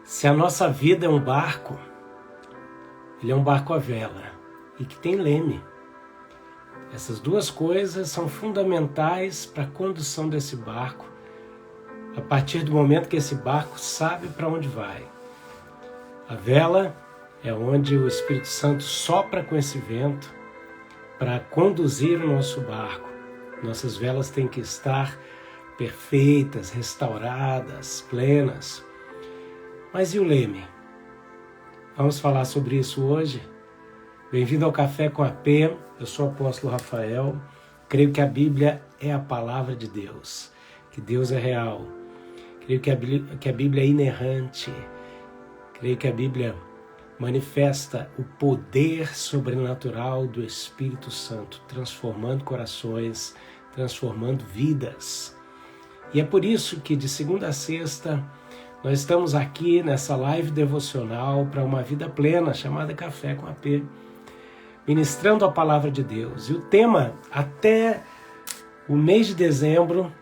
Se a nossa vida é um barco, ele é um barco à vela e que tem leme. Essas duas coisas são fundamentais para a condução desse barco, a partir do momento que esse barco sabe para onde vai. A vela é onde o Espírito Santo sopra com esse vento para conduzir o nosso barco. Nossas velas têm que estar perfeitas, restauradas, plenas. Mas e o leme? Vamos falar sobre isso hoje? Bem-vindo ao Café com AP, eu sou o apóstolo Rafael. Creio que a Bíblia é a palavra de Deus, que Deus é real. Creio que a Bíblia é inerrante. Creio que a Bíblia manifesta o poder sobrenatural do Espírito Santo, transformando corações, transformando vidas. E é por isso que de segunda a sexta nós estamos aqui nessa live devocional para uma vida plena, chamada Café com AP, ministrando a palavra de Deus. E o tema até o mês de dezembro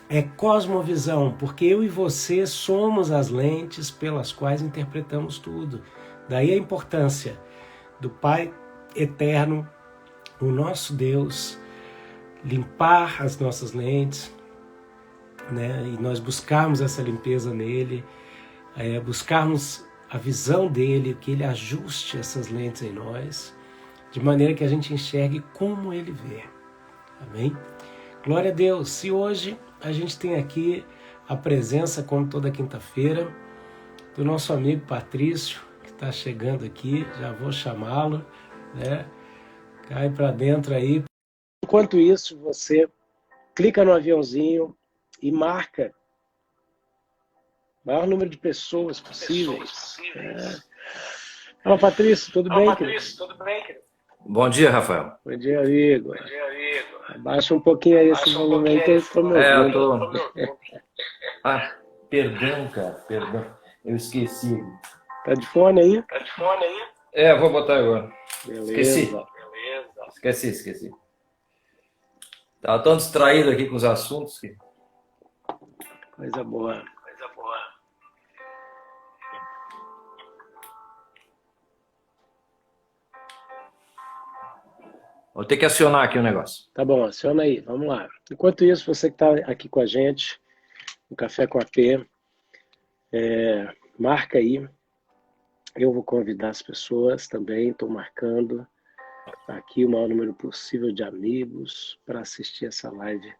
é cosmovisão, porque eu e você somos as lentes pelas quais interpretamos tudo. Daí a importância do Pai eterno, o nosso Deus, limpar as nossas lentes, né? E nós buscarmos essa limpeza nele, buscarmos a visão dele, que ele ajuste essas lentes em nós, de maneira que a gente enxergue como ele vê. Amém? Glória a Deus! E hoje a gente tem aqui a presença, como toda quinta-feira, do nosso amigo Patrício, que está chegando aqui, já vou chamá-lo, né? Cai para dentro aí. Enquanto isso, você clica no aviãozinho e marca o maior número de pessoas possíveis. Fala, Patrício, tudo bem, querido? Bom dia, Rafael. Bom dia, amigo. Abaixa um pouquinho aí esse volume aí que eu estou me ouvindo. Perdão, cara, perdão. Eu esqueci. Tá de fone aí? Eu vou botar agora. Beleza. Esqueci. Tava tão distraído aqui com os assuntos que... Coisa boa. Vou ter que acionar aqui o negócio. Tá bom, aciona aí, vamos lá. Enquanto isso, você que está aqui com a gente, no Café com AP, marca aí. Eu vou convidar as pessoas também, estou marcando aqui o maior número possível de amigos para assistir essa live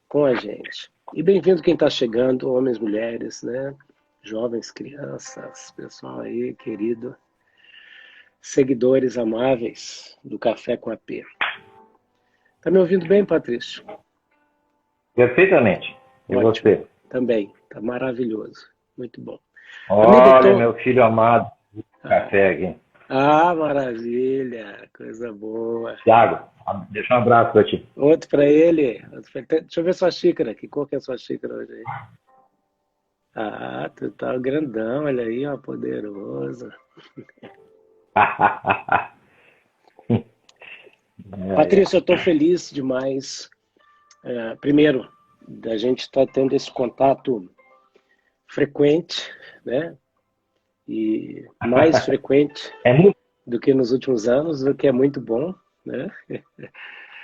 com a gente. E bem-vindo quem está chegando, homens, mulheres, né? Jovens, crianças, pessoal aí, querido. Seguidores amáveis do Café com AP. Tá me ouvindo bem, Patrício? Perfeitamente. E ótimo. você? Também. Tá maravilhoso. Muito bom. Olha, meu filho amado, café aqui. Maravilha. Coisa boa. Thiago, deixa um abraço para ti. Outro para ele. Deixa eu ver sua xícara. Que cor que é a sua xícara hoje aí? Tu tá grandão. Olha aí, ó, poderoso. Patrícia, eu estou feliz demais. Primeiro, da gente estar tendo esse contato frequente, né? E mais frequente do que nos últimos anos, o que é muito bom, né?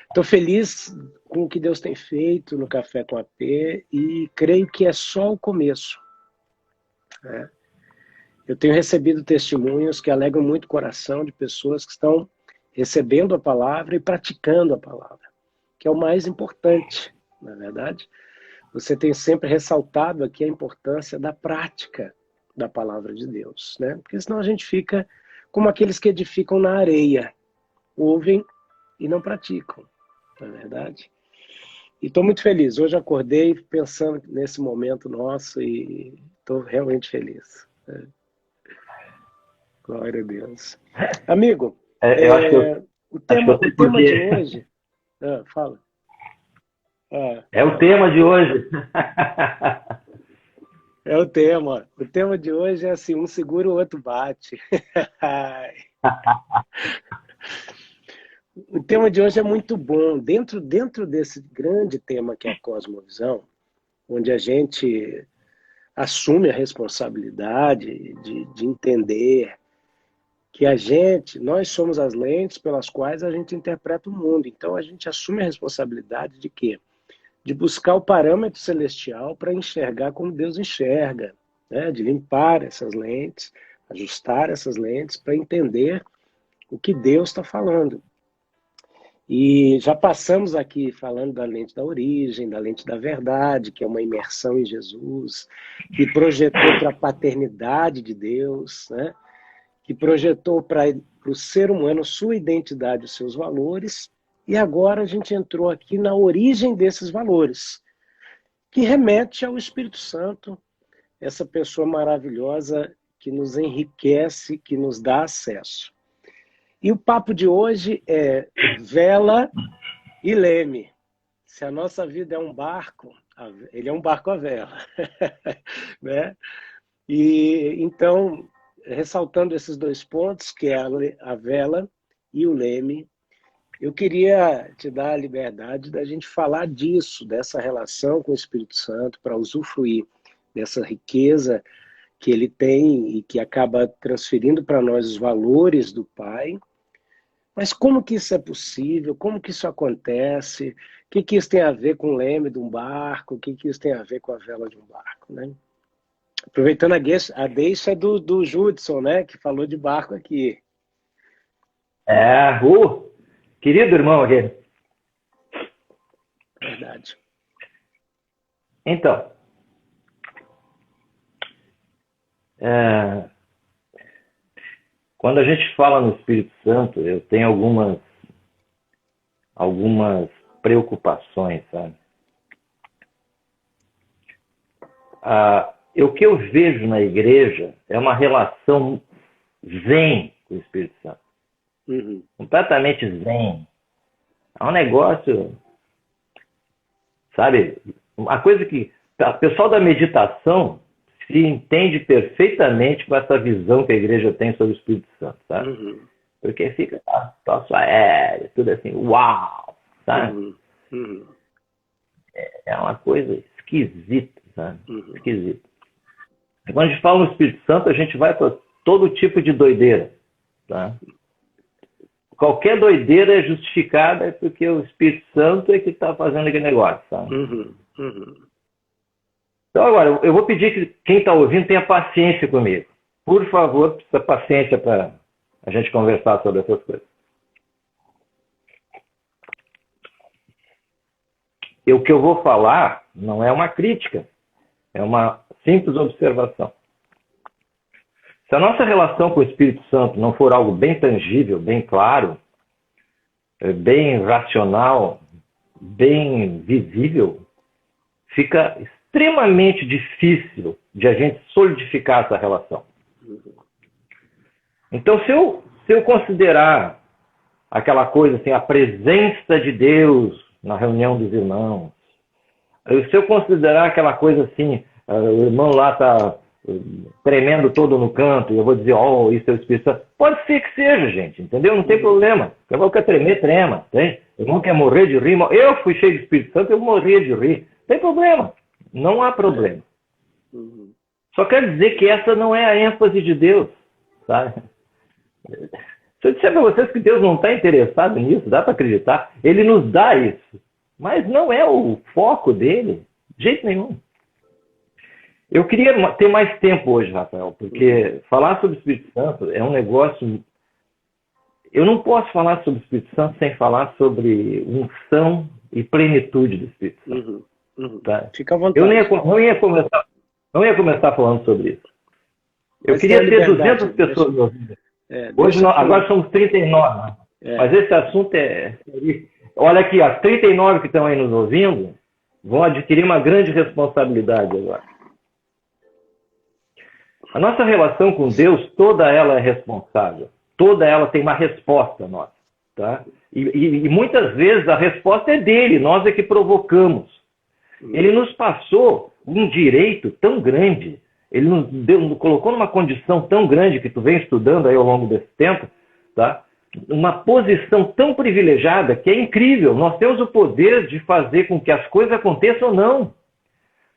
Estou feliz com o que Deus tem feito no Café com AP e creio que é só o começo, né? Eu tenho recebido testemunhos que alegram muito o coração de pessoas que estão recebendo a palavra e praticando a palavra, que é o mais importante, na é verdade. Você tem sempre ressaltado aqui a importância da prática da palavra de Deus, né? Porque senão a gente fica como aqueles que edificam na areia, ouvem e não praticam, não é verdade? E estou muito feliz. Hoje acordei pensando nesse momento nosso e estou realmente feliz, né? Glória a Deus. Amigo, o tema de hoje... fala. É o tema de hoje. É o tema. O tema de hoje é assim, um segura, o outro bate. O tema de hoje é muito bom. Dentro desse grande tema que é a cosmovisão, onde a gente assume a responsabilidade de entender que nós somos as lentes pelas quais a gente interpreta o mundo. Então a gente assume a responsabilidade de quê? De buscar o parâmetro celestial para enxergar como Deus enxerga, né? De limpar essas lentes, ajustar essas lentes para entender o que Deus está falando. E já passamos aqui falando da lente da origem, da lente da verdade, que é uma imersão em Jesus, que projetou para a paternidade de Deus, né? Que projetou para o ser humano sua identidade, os seus valores, e agora a gente entrou aqui na origem desses valores, que remete ao Espírito Santo, essa pessoa maravilhosa que nos enriquece, que nos dá acesso. E o papo de hoje é vela e leme. Se a nossa vida é um barco, ele é um barco à vela. Né? E então, ressaltando esses dois pontos, que é a vela e o leme, eu queria te dar a liberdade da gente falar disso, dessa relação com o Espírito Santo, para usufruir dessa riqueza que ele tem e que acaba transferindo para nós os valores do Pai. Mas como que isso é possível? Como que isso acontece? O que isso tem a ver com o leme de um barco? O que isso tem a ver com a vela de um barco? Né? Aproveitando a deixa do Judson, né, que falou de barco aqui. Querido irmão aqui. Verdade. Então, quando a gente fala no Espírito Santo, eu tenho algumas preocupações, sabe? O que eu vejo na igreja é uma relação zen com o Espírito Santo. Uhum. Completamente zen. É um negócio, sabe? Uma coisa que o pessoal da meditação se entende perfeitamente com essa visão que a igreja tem sobre o Espírito Santo, sabe? Uhum. Porque fica troço aéreo, tudo assim, uau, sabe? Uhum. Uhum. É uma coisa esquisita, sabe? Uhum. Esquisita. E quando a gente fala no Espírito Santo, a gente vai para todo tipo de doideira, tá? Qualquer doideira é justificada porque o Espírito Santo é que está fazendo aquele negócio, sabe? Uhum. Uhum. Então, agora, eu vou pedir que quem está ouvindo tenha paciência comigo. Por favor, precisa paciência para a gente conversar sobre essas coisas. O que eu vou falar não é uma crítica, é uma simples observação. Se a nossa relação com o Espírito Santo não for algo bem tangível, bem claro, bem racional, bem visível, fica extremamente difícil de a gente solidificar essa relação. Então, se eu considerar aquela coisa assim, a presença de Deus na reunião dos irmãos, se eu considerar aquela coisa assim, o irmão lá está tremendo todo no canto, e eu vou dizer, isso é o Espírito Santo. Pode ser que seja, gente, entendeu? Não tem problema. O irmão quer tremer, trema. Tem? O irmão quer morrer de rir. Eu fui cheio de Espírito Santo, eu morria de rir. Tem problema. Não há problema. Uhum. Só quero dizer que essa não é a ênfase de Deus, sabe? Se eu disser para vocês que Deus não está interessado nisso, dá para acreditar. Ele nos dá isso. Mas não é o foco dele, de jeito nenhum. Eu queria ter mais tempo hoje, Rafael, porque falar sobre o Espírito Santo é um negócio... Eu não posso falar sobre o Espírito Santo sem falar sobre unção e plenitude do Espírito Santo. Uhum. Uhum. Tá? Fica à vontade. Eu não ia começar falando sobre isso. Eu queria ter 200 pessoas me ouvindo. Hoje, agora somos 39. Mas esse assunto é... Olha aqui, as 39 que estão aí nos ouvindo vão adquirir uma grande responsabilidade agora. A nossa relação com Deus, toda ela é responsável. Toda ela tem uma resposta nossa. Tá? E muitas vezes a resposta é dele, nós é que provocamos. Ele nos passou um direito tão grande, ele nos colocou numa condição tão grande que tu vem estudando aí ao longo desse tempo, tá? Uma posição tão privilegiada que é incrível. Nós temos o poder de fazer com que as coisas aconteçam ou não.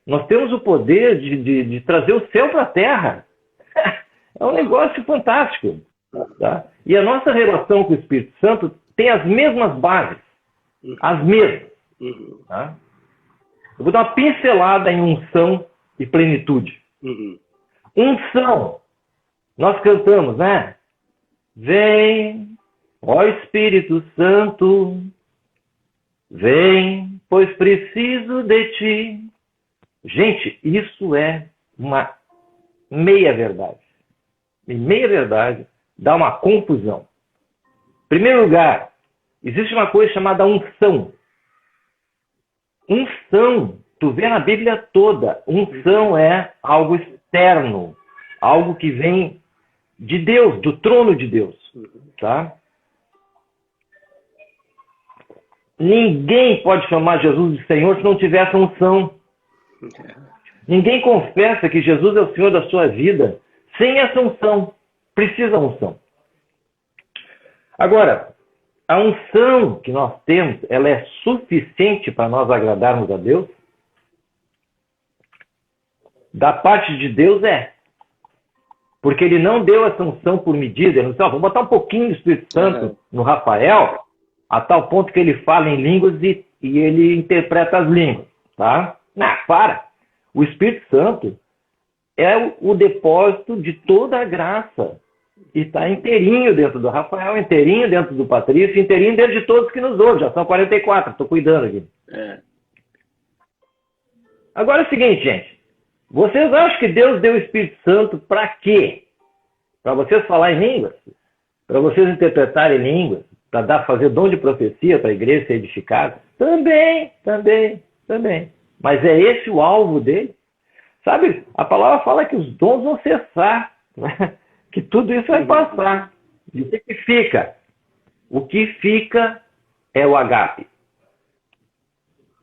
Nós temos o poder de trazer o céu para a terra. É um negócio fantástico. Tá? E a nossa relação com o Espírito Santo tem as mesmas bases. As mesmas. Tá? Eu vou dar uma pincelada em unção e plenitude. Unção. Nós cantamos, né? Vem, ó Espírito Santo, vem, pois preciso de ti. Gente, isso é uma meia-verdade. E meia-verdade dá uma confusão. Em primeiro lugar, existe uma coisa chamada unção. Unção, tu vê na Bíblia toda, unção é algo externo, algo que vem de Deus, do trono de Deus. Tá? Ninguém pode chamar Jesus de Senhor se não tiver essa unção. Ninguém confessa que Jesus é o Senhor da sua vida sem essa unção. Precisa da unção. Agora, a unção que nós temos, ela é suficiente para nós agradarmos a Deus? Da parte de Deus é. Porque ele não deu essa unção por medida. Ele não disse, vou botar um pouquinho do Espírito Santo no Rafael, a tal ponto que ele fala em línguas e ele interpreta as línguas. Tá? Não, para. O Espírito Santo é o depósito de toda a graça. E está inteirinho dentro do Rafael, inteirinho dentro do Patrício, inteirinho dentro de todos que nos ouvem. Já são 44, estou cuidando aqui. Agora é o seguinte, gente. Vocês acham que Deus deu o Espírito Santo para quê? Para vocês falar em línguas? Para vocês interpretarem línguas? Para fazer dom de profecia para a igreja ser edificada? Também. Mas é esse o alvo dele? Sabe, a palavra fala que os dons vão cessar, né? Que tudo isso vai passar. E o que fica? O que fica é o agape.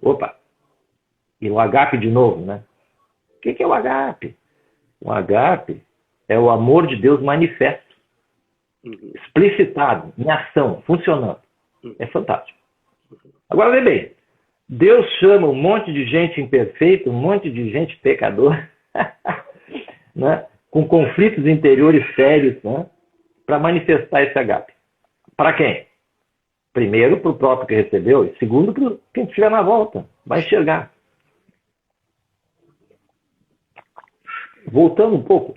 Opa! E o agape de novo, né? O que é o agape? O agape é o amor de Deus manifesto, explicitado, em ação, funcionando. É fantástico. Agora, vê bem. Deus chama um monte de gente imperfeita, um monte de gente pecador, né? Com conflitos interiores sérios, né? Para manifestar esse agape. Para quem? Primeiro, para o próprio que recebeu, e segundo, para quem estiver na volta. Vai enxergar. Voltando um pouco.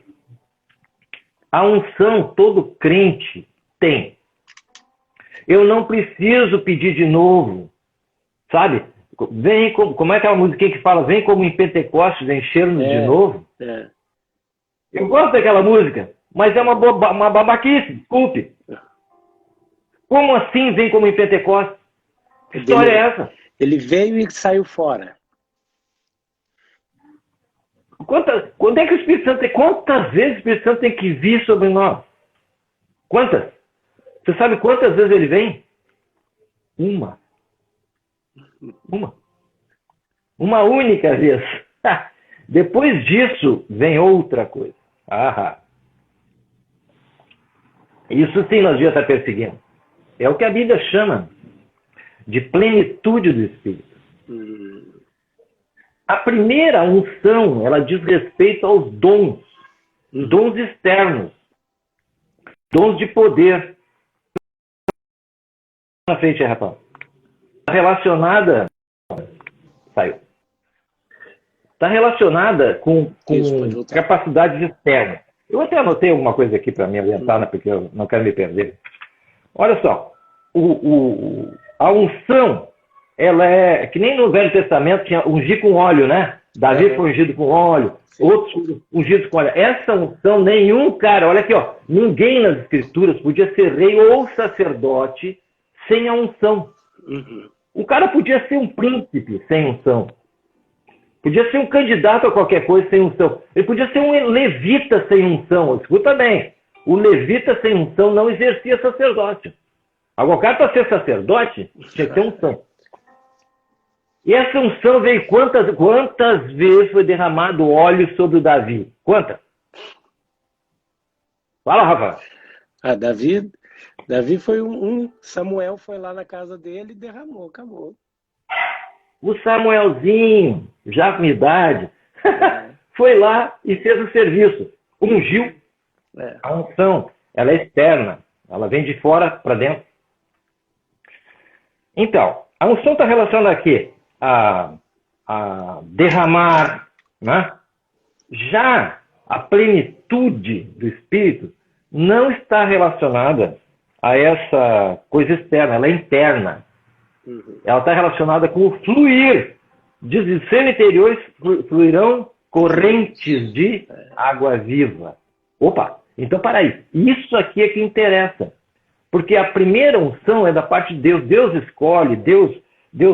A unção todo crente tem. Eu não preciso pedir de novo. Sabe? Vem como é aquela musiquinha que fala, vem como em Pentecostes, encher-nos de novo? Eu gosto daquela música, mas é uma babaquice, desculpe. Como assim vem como em Pentecostes? Que história é essa? Ele veio e saiu fora. Quando é que o Espírito Santo tem? Quantas vezes o Espírito Santo tem que vir sobre nós? Quantas? Você sabe quantas vezes ele vem? Uma. Uma única vez. Depois disso, vem outra coisa. Isso sim nós devíamos estar perseguindo. É o que a Bíblia chama de plenitude do Espírito. A primeira unção, ela diz respeito aos dons. Dons externos. Dons de poder. Na frente, rapaz. Relacionada... Saiu. Está relacionada com capacidades externas. Eu até anotei alguma coisa aqui para me orientar, né, porque eu não quero me perder. Olha só, a unção, ela é que nem no Velho Testamento tinha ungir com óleo, né? Davi foi ungido com óleo, outros ungidos com óleo. Essa unção, nenhum cara, olha aqui, ó, ninguém nas Escrituras podia ser rei ou sacerdote sem a unção. O cara podia ser um príncipe sem unção. Podia ser um candidato a qualquer coisa sem unção. Ele podia ser um levita sem unção. Escuta bem. O levita sem unção não exercia sacerdócio. Agora, o cara para ser sacerdote tinha que ter unção. E essa unção veio quantas vezes foi derramado óleo sobre o Davi? Quantas? Fala, Rafa. Davi foi Samuel foi lá na casa dele e derramou, acabou. O Samuelzinho, já com idade, Foi lá e fez o serviço. Ungiu. A unção, ela é externa. Ela vem de fora para dentro. Então, a unção está relacionada aqui a derramar, né? Já a plenitude do Espírito não está relacionada a essa coisa externa, ela é interna. Ela está relacionada com o fluir. Diz, de seu interior fluirão correntes de água viva. Opa, então para aí. Isso aqui é que interessa. Porque a primeira unção é da parte de Deus. Deus escolhe, Deus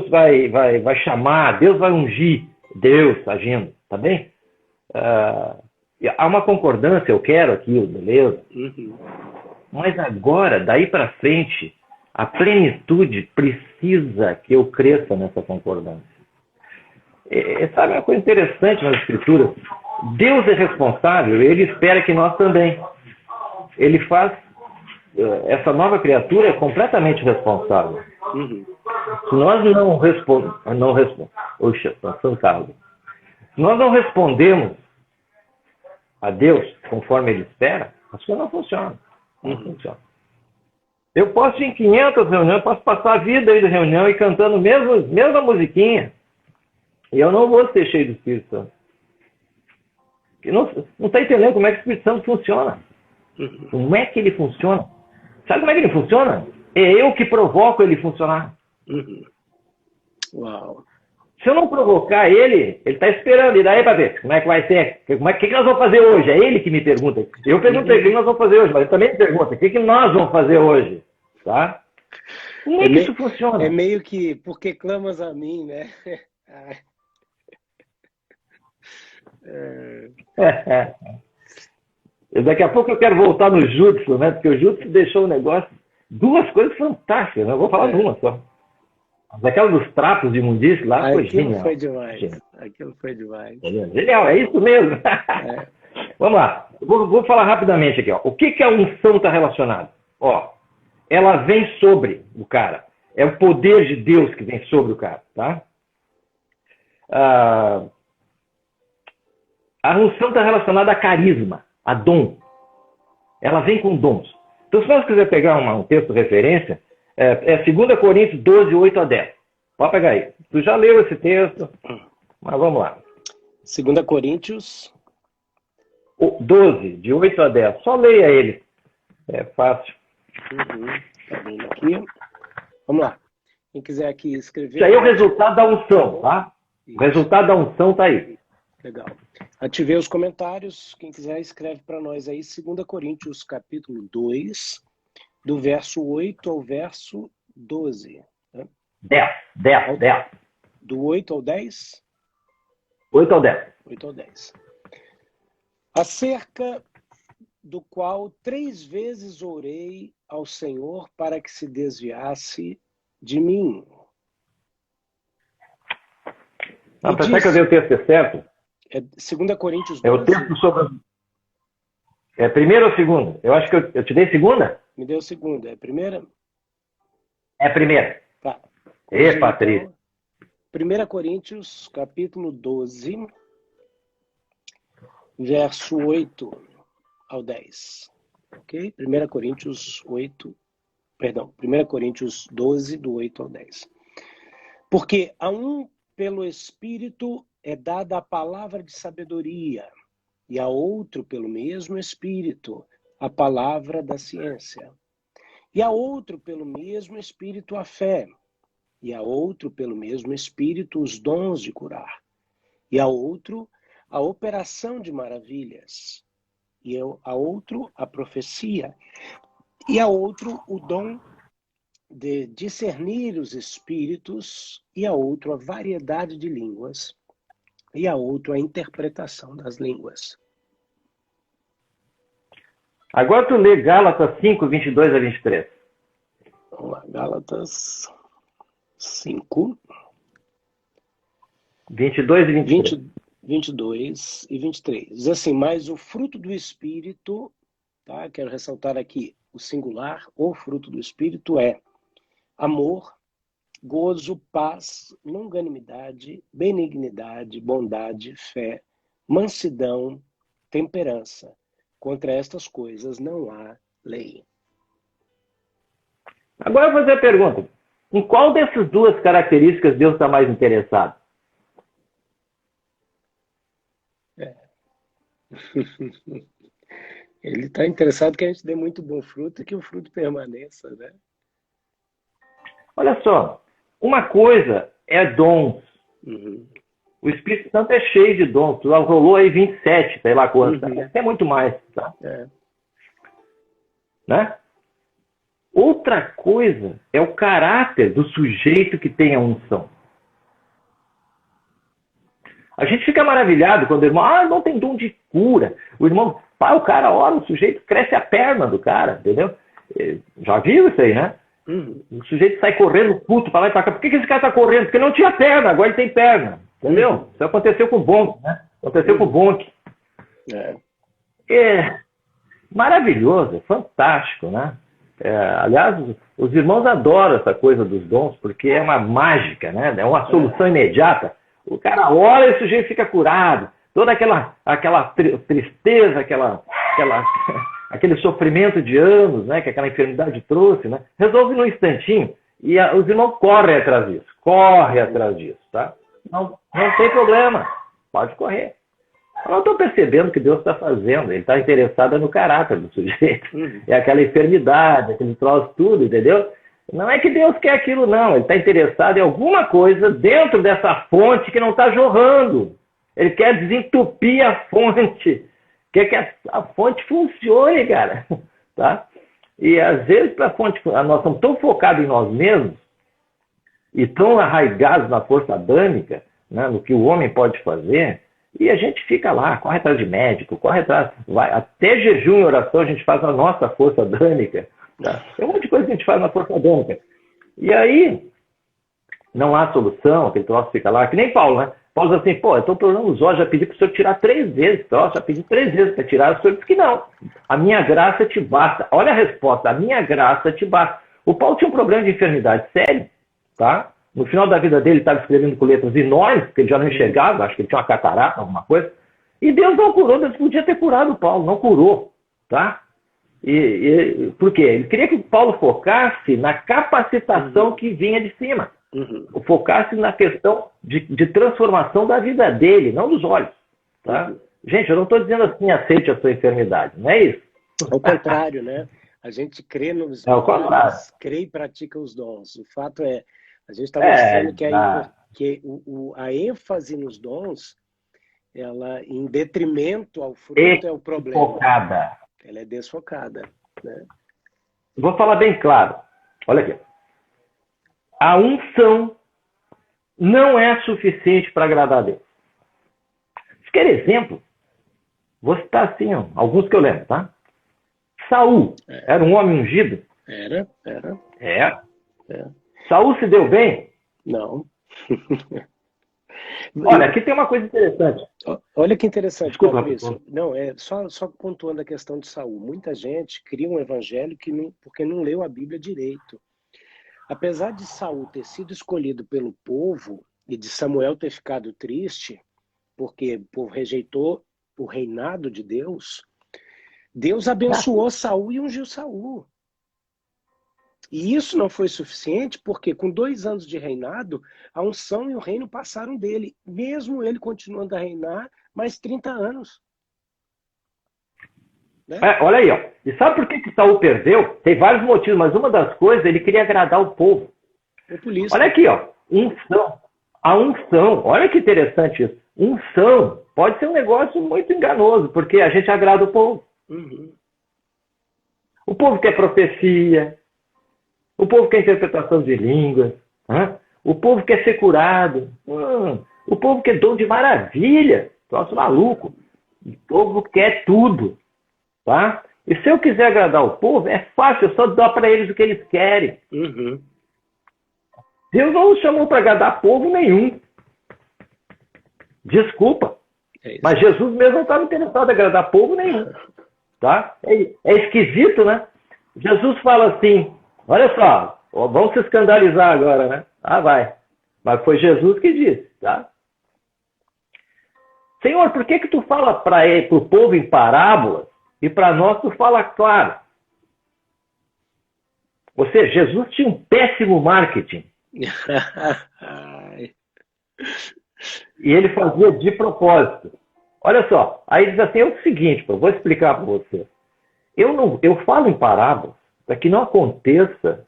vai chamar, Deus vai ungir. Deus agindo, tá bem? Há uma concordância, eu quero aquilo, beleza? Mas agora, daí para frente, a plenitude precisa que eu cresça nessa concordância. Sabe uma coisa interessante nas Escrituras? Deus é responsável, Ele espera que nós também. Ele faz essa nova criatura é completamente responsável. Se nós não respondemos a Deus conforme Ele espera, as coisas não funcionam. Não funciona. Eu posso ir em 500 reuniões, posso passar a vida aí de reunião e cantando mesma musiquinha. E eu não vou ser cheio do Espírito Santo. Porque não está entendendo como é que o Espírito Santo funciona. Como é que ele funciona? Sabe como é que ele funciona? É eu que provoco ele funcionar. Uau. Se eu não provocar ele está esperando. E daí para ver como é que vai ser? O que nós vamos fazer hoje? É ele que me pergunta. Eu perguntei o que nós vamos fazer hoje, mas ele também me pergunta o que nós vamos fazer hoje. Tá? Como é que isso funciona? É meio que, porque clamas a mim, né? Daqui a pouco eu quero voltar no Jutsu, né? Porque o Jutsu deixou o negócio. Duas coisas fantásticas, né? Eu vou falar de uma só. Daquela dos trapos de imundície lá foi genial. Foi demais. Aquilo foi demais. Genial, é isso mesmo. Vamos lá. Vou falar rapidamente aqui. Ó. O que a unção está relacionada? Ó, ela vem sobre o cara. É o poder de Deus que vem sobre o cara. Tá? A unção está relacionada a carisma, a dom. Ela vem com dons. Então, se nós quiser pegar um texto de referência, é 2 Coríntios 12, 8 a 10. Pode pegar aí. Tu já leu esse texto, mas vamos lá. 2 Coríntios 12, de 8 a 10. Só leia ele. É fácil. Tá vendo aqui. Vamos lá. Quem quiser aqui escrever... Isso aí é o resultado da unção, tá? O resultado da unção está aí. Legal. Ativei os comentários. Quem quiser escreve para nós aí. 2 Coríntios, capítulo 2, do verso 8 ao verso 12. Né? 10. Do 8 ao 10? 8 ao 10. 8 ao 10. Acerca do qual 3 vezes orei ao Senhor para que se desviasse de mim. Não, será que eu dei o texto certo? É 2 Coríntios 12. É o texto sobre... É primeira ou segunda? Eu acho que eu te dei segunda? Me deu segunda. É primeira? É primeira. Tá. Patrícia. 1 Coríntios, capítulo 12, verso 8 ao 10. Ok? 1 Coríntios 12, do 8 ao 10. Porque a um pelo Espírito é dada a palavra de sabedoria, e a outro pelo mesmo Espírito a palavra da ciência, e a outro pelo mesmo Espírito a fé, e a outro pelo mesmo Espírito os dons de curar, e a outro a operação de maravilhas, e a outro a profecia, e a outro o dom de discernir os espíritos, e a outro a variedade de línguas, e a outro a interpretação das línguas. Agora tu lê Gálatas 5, 22 a 23. Vamos lá, Gálatas 5, 22 e 23. 22 e 23. Diz assim, mas o fruto do Espírito, tá? Quero ressaltar aqui o singular, o fruto do Espírito é amor, gozo, paz, longanimidade, benignidade, bondade, fé, mansidão, temperança. Contra estas coisas não há lei. Agora eu vou fazer a pergunta. Em qual dessas duas características Deus está mais interessado? Ele está interessado que a gente dê muito bom fruto e que o fruto permaneça, né? Olha só, uma coisa é dons. Uhum. O Espírito Santo é cheio de dons. Tu rolou aí 27, sei lá quantos. Uhum. É muito mais, tá? É. Né? Outra coisa é o caráter do sujeito que tem a unção. A gente fica maravilhado quando o irmão, não tem dom de cura. O irmão, o cara ora, o sujeito cresce a perna do cara, entendeu? Já viu isso aí, né? Uhum. O sujeito sai correndo, puto, pra lá e pra cá. Por que esse cara tá correndo? Porque não tinha perna, agora ele tem perna. Entendeu? Isso aconteceu com o Bonk, né? Aconteceu com o Bonk. É maravilhoso, é fantástico, né? Aliás, os irmãos adoram essa coisa dos dons, porque é uma mágica, né? É uma solução imediata. O cara ora e o sujeito fica curado. Toda aquela tristeza, aquele sofrimento de anos, né? Que aquela enfermidade trouxe, né? Resolve num instantinho. E os irmãos correm atrás disso, tá? Não tem problema, pode correr. Eu não estou percebendo o que Deus está fazendo. Ele está interessado no caráter do sujeito. É aquela enfermidade, aquele troço tudo, entendeu? Não é que Deus quer aquilo, não. Ele está interessado em alguma coisa dentro dessa fonte que não está jorrando. Ele quer desentupir a fonte. Quer que a fonte funcione, cara. Tá? E às vezes, para a fonte, nós estamos tão focados em nós mesmos e tão arraigados na força adâmica, né, no que o homem pode fazer, e a gente fica lá, corre atrás de médico, corre atrás, vai, até jejum e oração a gente faz na nossa força adâmica. Tá? Tem um monte de coisa que a gente faz na força adâmica. E aí, não há solução, aquele troço fica lá, que nem Paulo, né? Paulo diz assim, eu estou procurando os olhos, já pedi para o senhor tirar 3 vezes, já pedi 3 vezes para tirar, o senhor disse que não. A minha graça te basta. Olha a resposta, a minha graça te basta. O Paulo tinha um problema de enfermidade sério, tá? No final da vida dele, ele estava escrevendo com letras enormes, porque ele já não enxergava, acho que ele tinha uma catarata, alguma coisa. E Deus não curou, Deus podia ter curado o Paulo, não curou, tá? Por quê? Ele queria que o Paulo focasse na capacitação que vinha de cima. Focasse na questão de transformação da vida dele, não dos olhos. Tá? Gente, eu não estou dizendo assim, aceite a sua enfermidade, não é isso? Ao contrário, né? A gente crê nos dons, crê e pratica os dons. O fato é, a gente está mostrando que a ênfase nos dons, ela, em detrimento ao fruto, é o problema. Desfocada. Ela é desfocada. Né? Vou falar bem claro. Olha aqui. A unção não é suficiente para agradar a Deus. Se quer exemplo, vou citar assim, alguns que eu lembro, tá? Saul era um homem ungido? Era. Saul se deu bem? Não. Olha, aqui tem uma coisa interessante. Olha que interessante. Desculpa, Fabrício. Não, só pontuando a questão de Saul. Muita gente cria um evangelho porque não leu a Bíblia direito. Apesar de Saul ter sido escolhido pelo povo e de Samuel ter ficado triste, porque o povo rejeitou o reinado de Deus, Deus abençoou Saul e ungiu Saul. E isso não foi suficiente porque com 2 anos de reinado, a unção e o reino passaram dele, mesmo ele continuando a reinar mais 30 anos. Né? Olha aí, E sabe por que Saul perdeu? Tem vários motivos, mas uma das coisas, ele queria agradar o povo. Olha aqui, unção. A unção, olha que interessante isso. Unção pode ser um negócio muito enganoso, porque a gente agrada o povo. O povo quer profecia, o povo quer interpretação de línguas, o povo quer ser curado, o povo quer dom de maravilha, troço maluco. O povo quer tudo. Tá? E se eu quiser agradar o povo, é fácil, eu só dou para eles o que eles querem. Deus não nos chamou para agradar povo nenhum. Desculpa. Mas Jesus mesmo não estava interessado em agradar povo nenhum. Tá? É esquisito, né? Jesus fala assim, olha só, vamos se escandalizar agora, né? Vai. Mas foi Jesus que disse, tá? Senhor, por que tu fala para o povo em parábolas e para nós tu fala claro? Ou seja, Jesus tinha um péssimo marketing. E ele fazia de propósito. Olha só, aí diz assim, é o seguinte, vou explicar para você. Eu falo em parábolas para que não aconteça.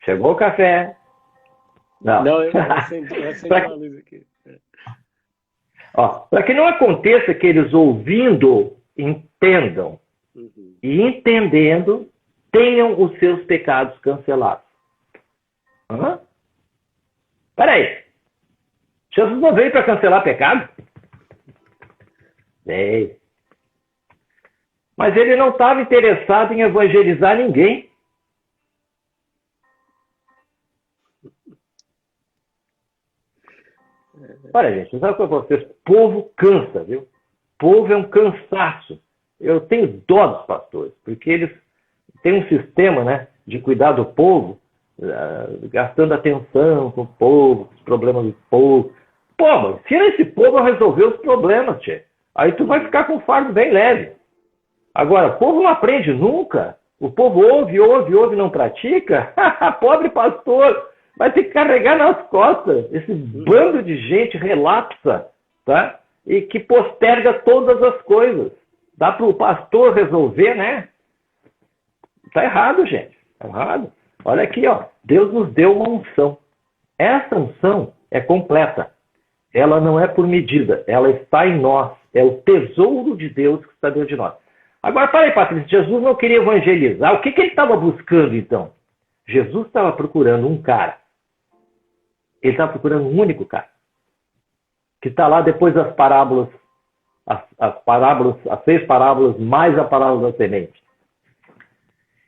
Chegou o café. Não, eu acendi uma luz aqui. Para que não aconteça que eles ouvindo, entendam. E entendendo, tenham os seus pecados cancelados. Peraí. Jesus não veio para cancelar pecado? Veio. Mas ele não estava interessado em evangelizar ninguém. Olha, gente, sabe o que eu vou vocês? Povo cansa, viu? Povo é um cansaço. Eu tenho dó dos pastores, porque eles têm um sistema, né, de cuidar do povo, gastando atenção com o povo, com os problemas do povo. Pô, mano, tira esse povo a resolver os problemas, tchê. Aí tu vai ficar com um fardo bem leve. Agora, o povo não aprende nunca. O povo ouve, não pratica. Pobre pastor, vai ter que carregar nas costas esse bando de gente relapsa, tá? E que posterga todas as coisas. Dá para o pastor resolver, né? Tá errado, gente. Tá errado. Olha aqui, ó. Deus nos deu uma unção. Essa unção é completa. Ela não é por medida. Ela está em nós. É o tesouro de Deus que está dentro de nós. Agora, fala aí, Patrícia. Jesus não queria evangelizar. O que ele estava buscando, então? Jesus estava procurando um cara. Ele estava procurando um único cara. Que está lá depois das parábolas. As 6 parábolas, mais a parábola da semente.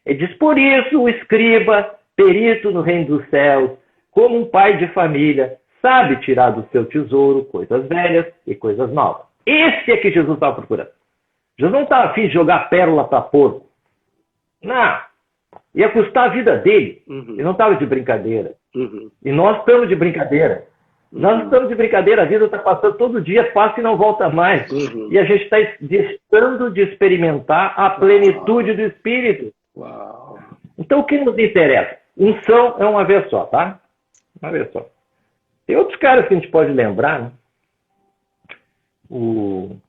Ele diz, por isso o escriba, perito no reino dos céus, como um pai de família, sabe tirar do seu tesouro coisas velhas e coisas novas. Esse é que Jesus estava procurando. Jesus não estava a fim de jogar pérola para porco. Não. Ia custar a vida dele. Ele não estava de brincadeira. E nós estamos de brincadeira. Nós estamos de brincadeira, a vida está passando todo dia, passa e não volta mais. E a gente está deixando de experimentar a plenitude do Espírito. Uau. Então, o que nos interessa? Unção é uma vez só, tá? Uma vez só. Tem outros caras que a gente pode lembrar, né? O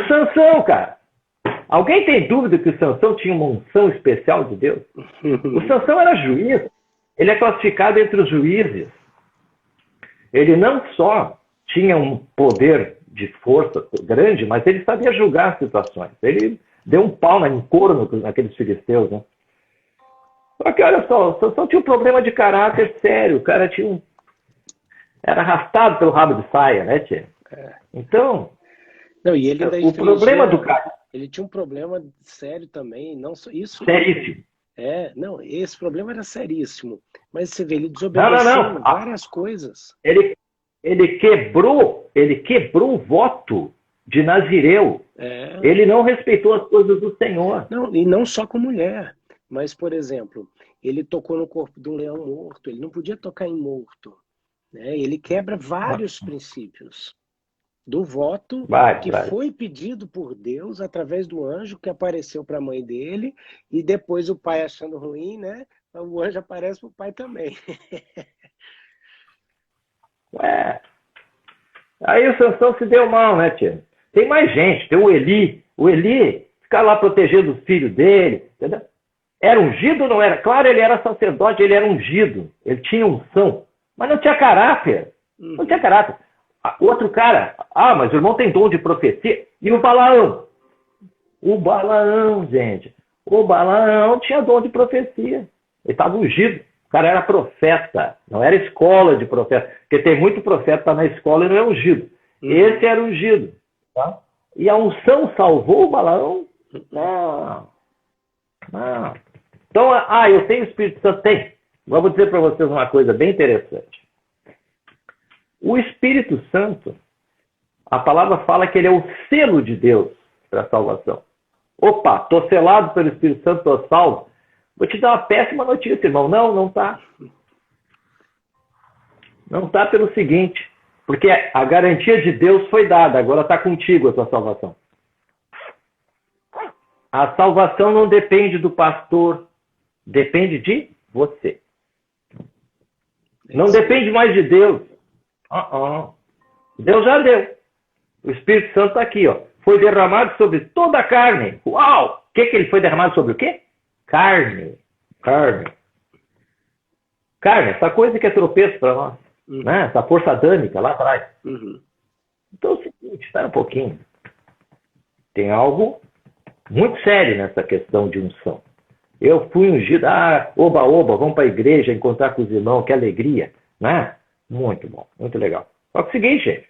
Sansão, cara. Alguém tem dúvida que o Sansão tinha uma unção especial de Deus? O Sansão era juiz. Ele é classificado entre os juízes. Ele não só tinha um poder de força grande, mas ele sabia julgar as situações. Ele deu um pau em corno naqueles filisteus, né? Só que, olha só, o Sansão tinha um problema de caráter sério. O cara era arrastado pelo rabo de saia, né, tia? Então, não, e ele o problema do cara... Ele tinha um problema sério também, não só isso. Seríssimo. Não, esse problema era seríssimo. Mas você vê, ele desobedeceu várias coisas. Ele quebrou o voto de Nazireu. Ele não respeitou as coisas do Senhor. Não, e não só com mulher. Mas, por exemplo, ele tocou no corpo de um leão morto. Ele não podia tocar em morto. Né? Ele quebra vários princípios do voto que foi pedido por Deus através do anjo que apareceu para a mãe dele, e depois o pai achando ruim, né? O anjo aparece para o pai também. Aí o Sansão se deu mal, né, tia? Tem mais gente, tem o Eli. O Eli fica lá protegendo os filhos dele, entendeu? Era ungido ou não era? Claro, ele era sacerdote, ele era ungido, ele tinha unção, mas não tinha caráter. Não tinha caráter. Outro cara, mas o irmão tem dom de profecia. E o Balaão? O Balaão, gente. O Balaão tinha dom de profecia. Ele estava ungido. O cara era profeta. Não era escola de profeta. Porque tem muito profeta na escola e não é ungido. Esse era ungido. Tá? E a unção salvou o Balaão? Não. Então, eu tenho o Espírito Santo? Tem. Mas vou dizer para vocês uma coisa bem interessante. O Espírito Santo, a palavra fala que ele é o selo de Deus para a salvação. Opa, estou selado pelo Espírito Santo, estou salvo. Vou te dar uma péssima notícia, irmão. Não está. Não está pelo seguinte. Porque a garantia de Deus foi dada, agora está contigo a tua salvação. A salvação não depende do pastor, depende de você. Não depende mais de Deus. Deus já deu. O Espírito Santo está aqui, ó. Foi derramado sobre toda a carne. Uau! O que ele foi derramado sobre o quê? Carne. Carne, essa coisa que é tropeço para nós. Né? Essa força adâmica lá atrás. Então é o seguinte, espera um pouquinho. Tem algo muito sério nessa questão de unção. Eu fui ungido, oba, vamos para a igreja encontrar com os irmãos, que alegria. Né? Muito bom, muito legal. Só que é o seguinte, gente.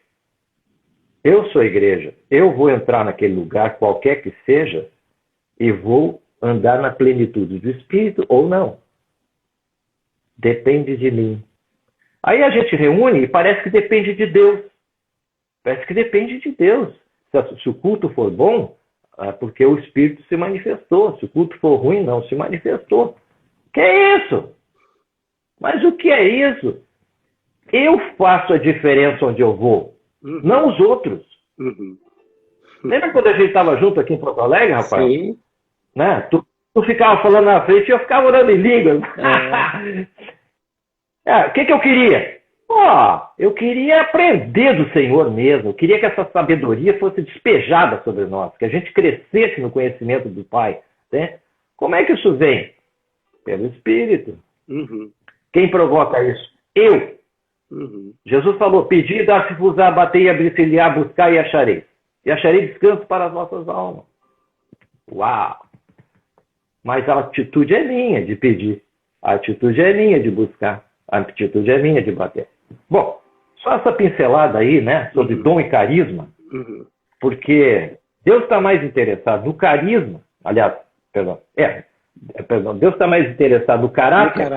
Eu sou a igreja. Eu vou entrar naquele lugar, qualquer que seja, e vou andar na plenitude do Espírito ou não. Depende de mim. Aí a gente reúne e parece que depende de Deus. Parece que depende de Deus. Se o culto for bom, é porque o Espírito se manifestou. Se o culto for ruim, não se manifestou. Que é isso? Mas o que é isso? Eu faço a diferença onde eu vou, não os outros. Lembra quando a gente estava junto aqui em Porto Alegre, Rafael? Sim. Né? Tu ficava falando na frente e eu ficava orando em línguas. O que eu queria? Eu queria aprender do Senhor mesmo. Eu queria que essa sabedoria fosse despejada sobre nós, que a gente crescesse no conhecimento do Pai. Né? Como é que isso vem? Pelo Espírito. Quem provoca isso? Eu. Jesus falou, pedi, dar-se-vos-á, batei e abrir-se-lhe-á, buscar e achareis. E acharei descanso para as vossas almas. Uau! Mas a atitude é minha de pedir. A atitude é minha de buscar. A atitude é minha de bater. Bom, só essa pincelada aí, né, sobre dom e carisma, porque Deus está mais interessado no carisma, Deus está mais interessado no caráter.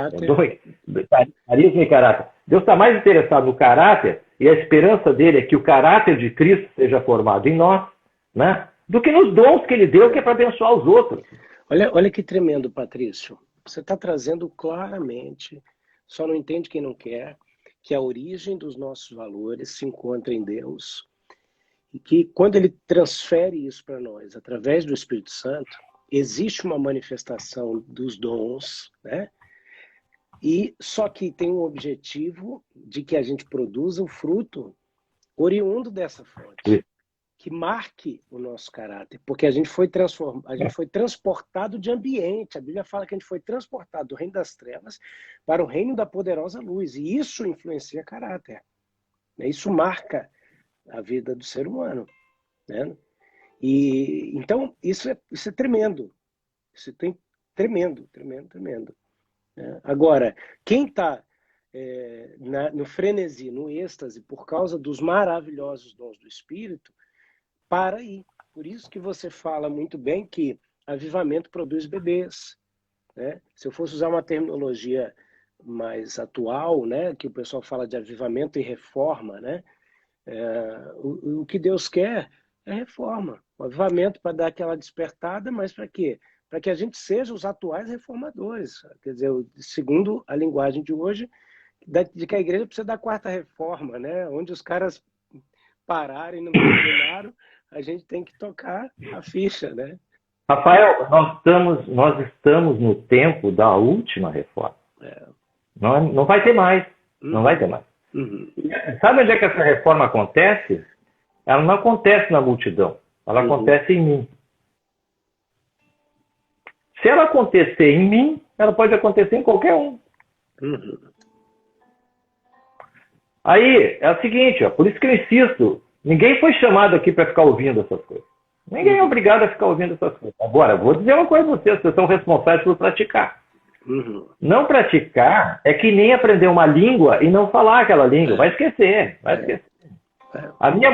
Carisma e caráter. Deus está mais interessado no caráter, e a esperança dele é que o caráter de Cristo seja formado em nós, né, do que nos dons que ele deu, que é para abençoar os outros. Olha que tremendo, Patrício. Você está trazendo claramente, só não entende quem não quer, que a origem dos nossos valores se encontra em Deus, e que quando ele transfere isso para nós, através do Espírito Santo, existe uma manifestação dos dons, né? E só que tem um objetivo de que a gente produza o fruto oriundo dessa fonte, que marque o nosso caráter, porque a gente foi transportado de ambiente. A Bíblia fala que a gente foi transportado do reino das trevas para o reino da poderosa luz, e isso influencia caráter. Isso marca a vida do ser humano, né? E então isso é tremendo. Isso tem tremendo. Agora, quem está no frenesi, no êxtase, por causa dos maravilhosos dons do Espírito, para aí. Por isso que você fala muito bem que avivamento produz bebês, né? Se eu fosse usar uma terminologia mais atual, né, que o pessoal fala de avivamento e reforma, né? O que Deus quer é reforma. O avivamento para dar aquela despertada, mas para quê? Para que a gente seja os atuais reformadores. Quer dizer, segundo a linguagem de hoje, de que a igreja precisa da quarta reforma, né? Onde os caras pararem e não terminaram, a gente tem que tocar a ficha, né? Rafael, nós estamos no tempo da última reforma. Não vai ter mais. Não vai ter mais. Sabe onde é que essa reforma acontece? Ela não acontece na multidão. Ela acontece em mim. Se ela acontecer em mim, ela pode acontecer em qualquer um. Aí, é o seguinte, por isso que eu insisto, ninguém foi chamado aqui para ficar ouvindo essas coisas. Ninguém é obrigado a ficar ouvindo essas coisas. Agora, vou dizer uma coisa para vocês são responsáveis por praticar. Não praticar é que nem aprender uma língua e não falar aquela língua. Vai esquecer. A minha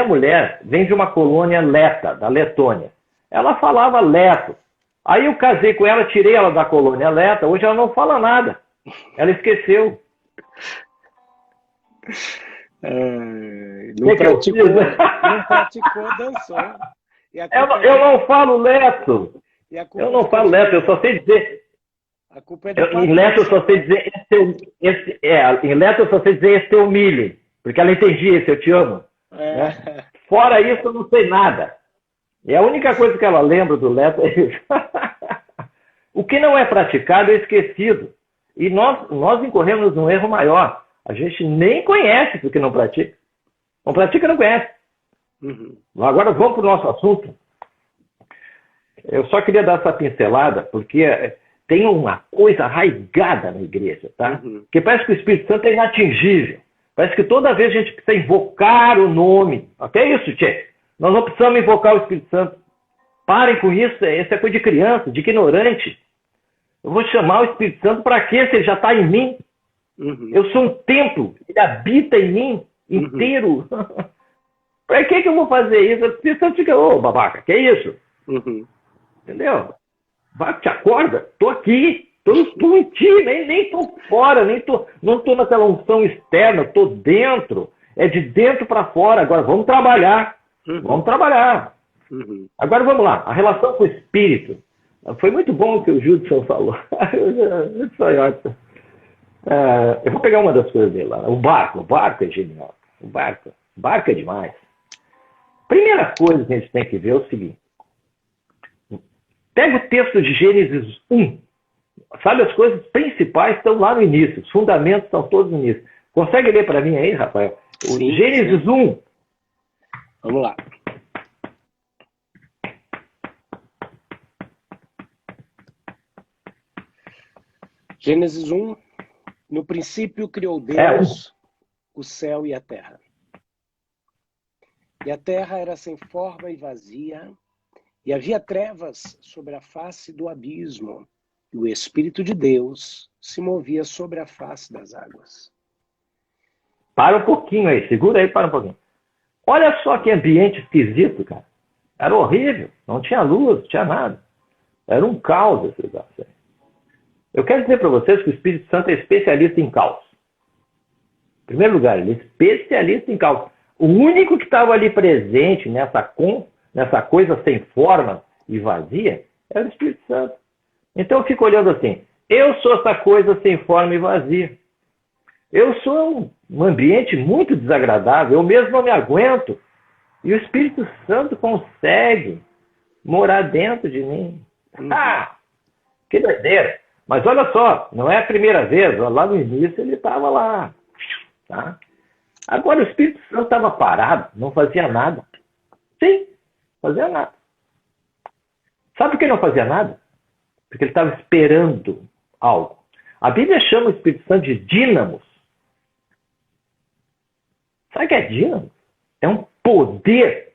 mulher vem de uma colônia leta, da Letônia. Ela falava leto. Aí eu casei com ela, tirei ela da colônia leta, hoje ela não fala nada. Ela esqueceu. Não praticou, dançou. Eu não falo leto. Eu não falo leto, eu só sei dizer. A culpa é do Em letra eu só sei dizer, em letra eu só sei dizer, em letra eu só sei dizer esse teu milho, porque ela entendia esse eu te amo. Né? Fora isso, eu não sei nada. E a única coisa que ela lembra do letra é isso. O que não é praticado é esquecido. E nós incorremos num erro maior. A gente nem conhece porque não pratica. Não pratica, não conhece. Uhum. Agora vamos para o nosso assunto. Eu só queria dar essa pincelada, porque tem uma coisa arraigada na igreja, tá? Uhum. Que parece que o Espírito Santo é inatingível. Parece que toda vez a gente precisa invocar o nome. Até isso, tchê. Nós não precisamos invocar o Espírito Santo. Parem com isso, isso é coisa de criança, de ignorante. Eu vou chamar o Espírito Santo para quê se ele já está em mim? Uhum. Eu sou um templo, ele habita em mim inteiro. Uhum. Para que eu vou fazer isso? O Espírito Santo fica, ô babaca, que é isso? Uhum. Entendeu? Vai, te acorda, tô aqui, tô em ti, nem tô fora, não tô naquela unção externa, tô dentro. É de dentro para fora. Agora vamos trabalhar. Uhum. Vamos trabalhar. Uhum. Agora vamos lá, a relação com o Espírito. Foi muito bom o que o Judson falou. Eu vou pegar uma das coisas dele lá. O barco é genial. O barco é demais. Primeira coisa que a gente tem que ver é o seguinte. Pega o texto de Gênesis 1. Sabe, as coisas principais estão lá no início. Os fundamentos estão todos no início. Consegue ler para mim aí, Rafael? Sim, Gênesis 1. Vamos lá. Gênesis 1. No princípio criou Deus o céu e a terra. E a terra era sem forma e vazia, e havia trevas sobre a face do abismo, e o Espírito de Deus se movia sobre a face das águas. Para um pouquinho aí, segura aí, para um pouquinho. Olha só que ambiente esquisito, cara. Era horrível, não tinha luz, não tinha nada. Era um caos esse lugar. Eu quero dizer para vocês que o Espírito Santo é especialista em caos. Em primeiro lugar, ele é especialista em caos. O único que estava ali presente nessa coisa sem forma e vazia era o Espírito Santo. Então eu fico olhando assim, eu sou essa coisa sem forma e vazia. Eu sou um ambiente muito desagradável, eu mesmo não me aguento. E o Espírito Santo consegue morar dentro de mim. Que doideira! Mas olha só, não é a primeira vez, lá no início ele estava lá. Tá? Agora o Espírito Santo estava parado, não fazia nada. Sim, fazia nada. Sabe por que não fazia nada? Porque ele estava esperando algo. A Bíblia chama o Espírito Santo de dínamos. Sabe o que é dínamo? É um poder.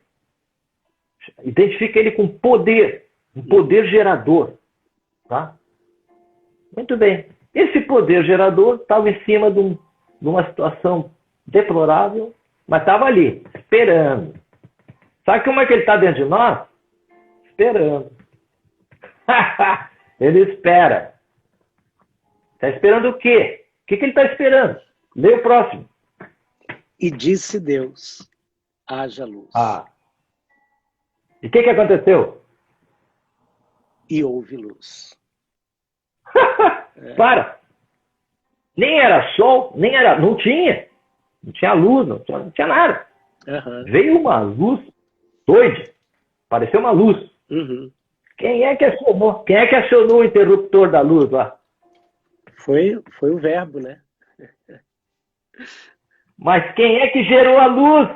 Identifica ele com poder. Um poder gerador. Tá? Muito bem. Esse poder gerador estava em cima de uma situação deplorável, mas estava ali, esperando. Sabe como é que ele está dentro de nós? Esperando. Ele espera. Está esperando o quê? O que ele está esperando? Lê o próximo. E disse Deus, haja luz. E o que aconteceu? E houve luz. Para! Nem era sol, não tinha. Não tinha luz, não tinha nada. Uhum. Veio uma luz doida. Pareceu uma luz. Uhum. Quem é que acionou? Quem é que acionou o interruptor da luz lá? Foi o verbo, né? Mas quem é que gerou a luz?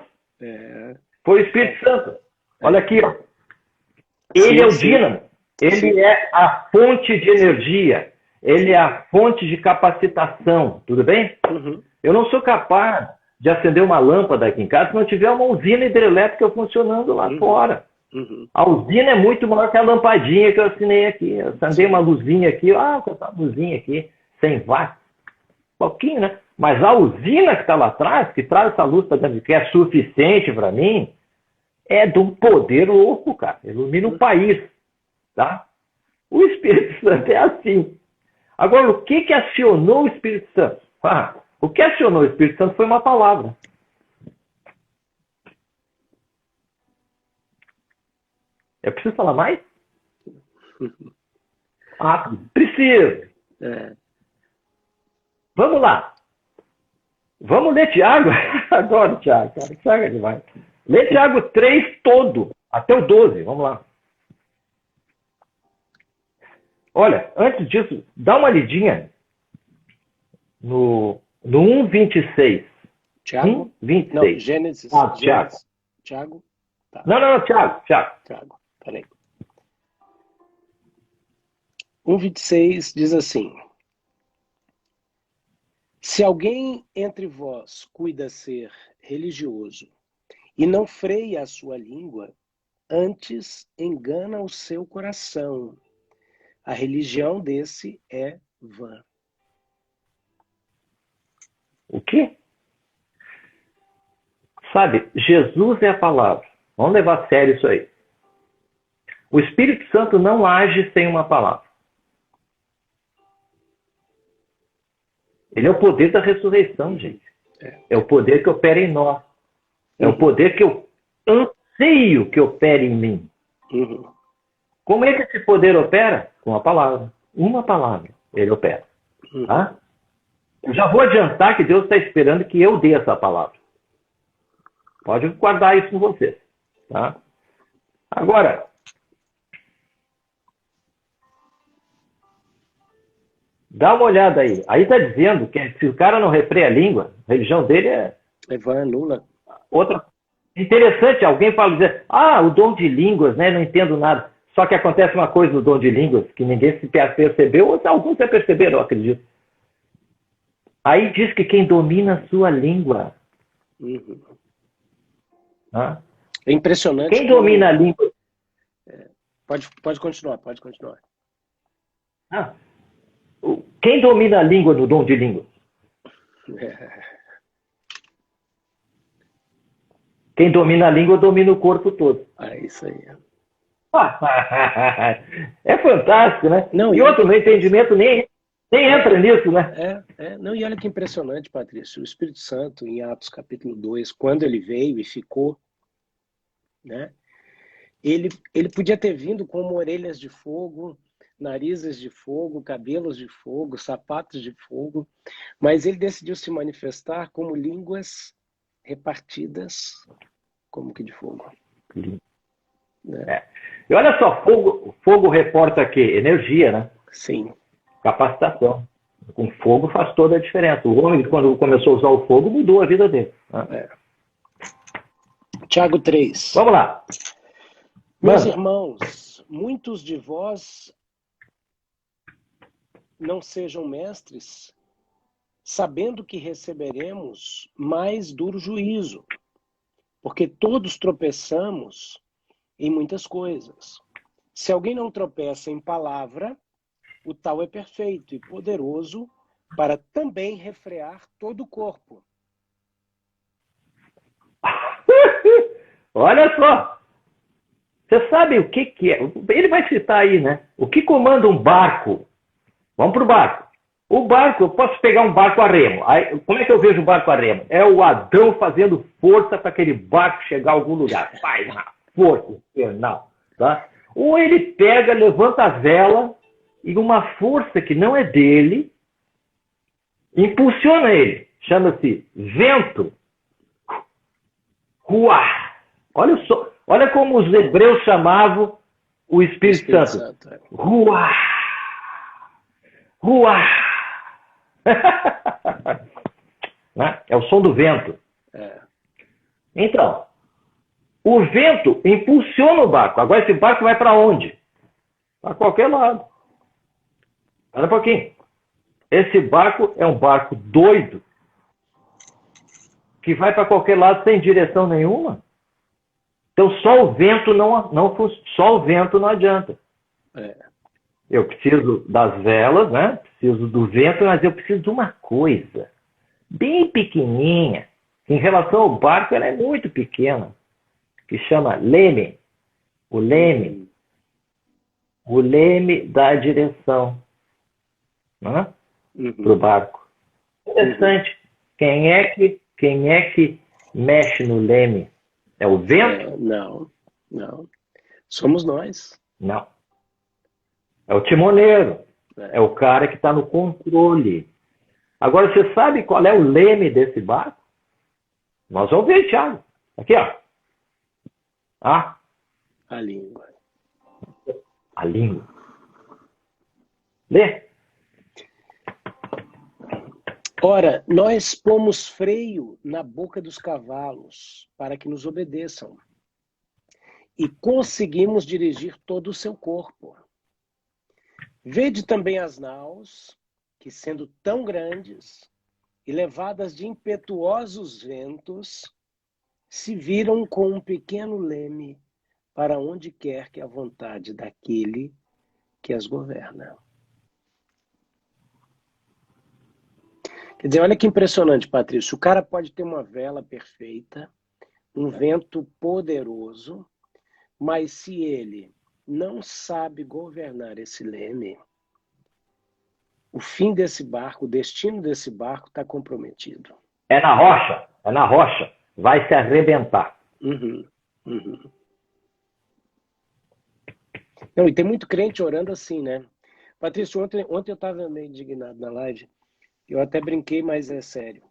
Foi o Espírito Santo. Olha aqui, ó. Ele é o dínamo. Ele é a fonte de energia. Ele é a fonte de capacitação. Tudo bem? Uhum. Eu não sou capaz de acender uma lâmpada aqui em casa se não tiver uma usina hidrelétrica funcionando lá fora. Uhum. A usina é muito maior que a lampadinha que eu assinei aqui. Eu acendei uma luzinha aqui. Vou botar uma luzinha aqui, 100 watts. Pouquinho, né? Mas a usina que está lá atrás, que traz essa luz para dentro, que é suficiente para mim, é de um poder louco, cara. Ilumina o país. Tá? O Espírito Santo é assim. Agora, o que acionou o Espírito Santo? O que acionou o Espírito Santo foi uma palavra. Eu preciso falar mais? Preciso. É. Vamos lá. Vamos ler Tiago? Adoro Tiago, cara. Tiago é demais. Lê Tiago 3 todo, até o 12. Vamos lá. Olha, antes disso, dá uma lidinha no 1:26. Tiago? 1:26. Não, Gênesis. Tiago. Tiago? Tá. Não, Tiago. Tiago, peraí. 1:26 diz assim: se alguém entre vós cuida ser religioso e não freia a sua língua, antes engana o seu coração. A religião desse é vã. O quê? Sabe, Jesus é a palavra. Vamos levar a sério isso aí. O Espírito Santo não age sem uma palavra. Ele é o poder da ressurreição, gente. É o poder que opera em nós. É o poder que eu anseio que opere em mim. Uhum. Como é que esse poder opera? Com a palavra. Uma palavra ele opera. Tá? Eu já vou adiantar que Deus está esperando que eu dê essa palavra. Pode guardar isso com você. Tá? Agora, dá uma olhada aí. Aí está dizendo que se o cara não refreia a língua, a religião dele é vã, nula. outra. Interessante, alguém fala dizer, o dom de línguas, né? Não entendo nada. Só que acontece uma coisa no dom de línguas que ninguém se percebeu, ou alguns já perceberam, eu acredito. Aí diz que quem domina a sua língua. Uhum. É impressionante. Quem domina a língua? Pode continuar. Quem domina a língua no dom de línguas? Quem domina a língua domina o corpo todo. Isso aí. É fantástico, né? Não, e outro, no entendimento nem entra nisso, né? Não, e olha que impressionante, Patrício. O Espírito Santo, em Atos capítulo 2, quando ele veio e ficou, né? Ele podia ter vindo como orelhas de fogo, narizes de fogo, cabelos de fogo, sapatos de fogo, mas ele decidiu se manifestar como línguas repartidas como que de fogo. Né? E olha só, fogo reporta aqui energia, né? Sim. Capacitação. Com fogo faz toda a diferença. O homem, quando começou a usar o fogo, mudou a vida dele. Né? Tiago 3. Vamos lá. Meus irmãos, muitos de vós não sejam mestres, sabendo que receberemos mais duro juízo, porque todos tropeçamos em muitas coisas. Se alguém não tropeça em palavra, o tal é perfeito e poderoso para também refrear todo o corpo. Olha só. Você sabe o que é? Ele vai citar aí, né? O que comanda um barco? Vamos para o barco. O barco, eu posso pegar um barco a remo. Aí, como é que eu vejo o barco a remo? É o Adão fazendo força para aquele barco chegar a algum lugar. Faz uma força infernal. Tá? Ou ele pega, levanta a vela e uma força que não é dele impulsiona ele. Chama-se vento. Ruá. Olha só. Olha como os hebreus chamavam o Espírito Santo. Ruá. Ruá. É o som do vento. Então, o vento impulsiona o barco. Agora esse barco vai para onde? Para qualquer lado. Olha um pouquinho. Esse barco é um barco doido que vai para qualquer lado sem direção nenhuma. Então só o vento só o vento não adianta. Eu preciso das velas, né? Preciso do vento, mas eu preciso de uma coisa bem pequenininha. Em relação ao barco, ela é muito pequena, que chama leme. O leme dá a direção, né? Para o barco. Interessante. Quem é que mexe no leme? É o vento? Não. Somos nós. Não. É o timoneiro. É o cara que está no controle. Agora, você sabe qual é o leme desse barco? Nós vamos ver, Thiago. Aqui, ó. Ah, A língua. a língua. Lê. Ora, nós pomos freio na boca dos cavalos para que nos obedeçam. E conseguimos dirigir todo o seu corpo. Vede também as naus, que sendo tão grandes e levadas de impetuosos ventos, se viram com um pequeno leme para onde quer que a vontade daquele que as governa. Quer dizer, olha que impressionante, Patrício. O cara pode ter uma vela perfeita, um vento poderoso, mas se ele não sabe governar esse leme, o fim desse barco, o destino desse barco está comprometido. É na rocha. É na rocha. Vai se arrebentar. Uhum. Não, e tem muito crente orando assim, né? Patrício, ontem eu estava meio indignado na live. Eu até brinquei, mas é sério.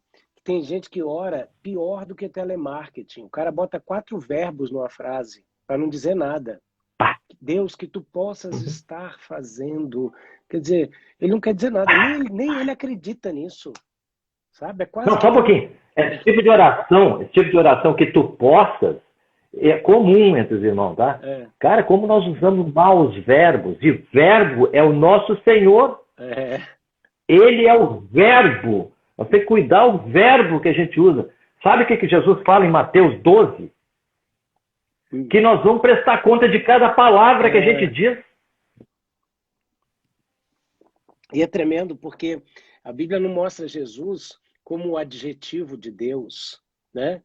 Tem gente que ora pior do que telemarketing. O cara bota 4 verbos numa frase para não dizer nada. Deus, que tu possas estar fazendo. Quer dizer, ele não quer dizer nada. Nem ele acredita nisso. Sabe? É quase. Não, só um pouquinho. Esse tipo de oração que tu possas, é comum entre os irmãos, tá? É. Cara, como nós usamos mal os verbos. E verbo é o nosso Senhor. É. Ele é o verbo. Nós temos que cuidar o verbo que a gente usa. Sabe o que Jesus fala em Mateus 12? Que nós vamos prestar conta de cada palavra que a gente diz. E é tremendo porque a Bíblia não mostra Jesus como o adjetivo de Deus, né?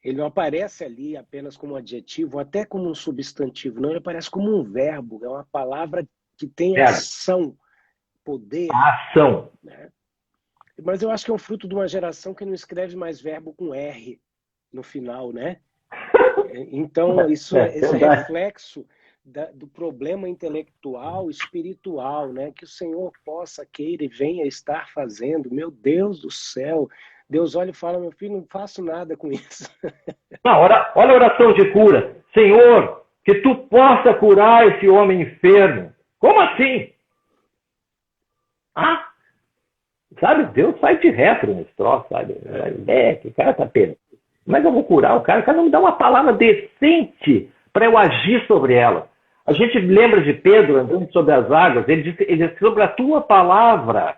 Ele não aparece ali apenas como um adjetivo, até como um substantivo. Não, ele aparece como um verbo. É uma palavra que tem ação, poder. A ação. Né? Mas eu acho que é um fruto de uma geração que não escreve mais verbo com R no final, né? Então, esse reflexo do problema intelectual, espiritual, né? Que o Senhor possa, queira e venha estar fazendo. Meu Deus do céu! Deus olha e fala, meu filho, não faço nada com isso. Não, olha a oração de cura. Senhor, que tu possa curar esse homem enfermo. Como assim? Ah, sabe, Deus sai de retro nesse troço, sabe? Que o cara tá pena. Mas eu vou curar o cara não me dá uma palavra decente para eu agir sobre ela. A gente lembra de Pedro andando sobre as águas, ele disse sobre a tua palavra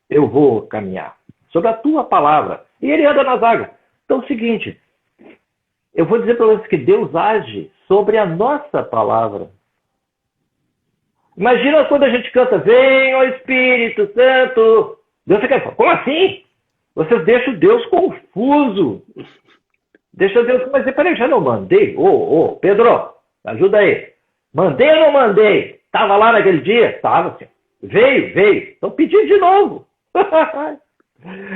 eu vou caminhar. Sobre a tua palavra. E ele anda nas águas. Então é o seguinte, eu vou dizer para vocês que Deus age sobre a nossa palavra. Imagina quando a gente canta, vem, ó Espírito Santo. Deus fica, como assim? Vocês deixam Deus confuso. Deixa Deus, mas peraí, já não mandei? Ô, Pedro, ajuda aí. Mandei ou não mandei? Estava lá naquele dia? Estava, sim. Veio. Estão pedindo de novo.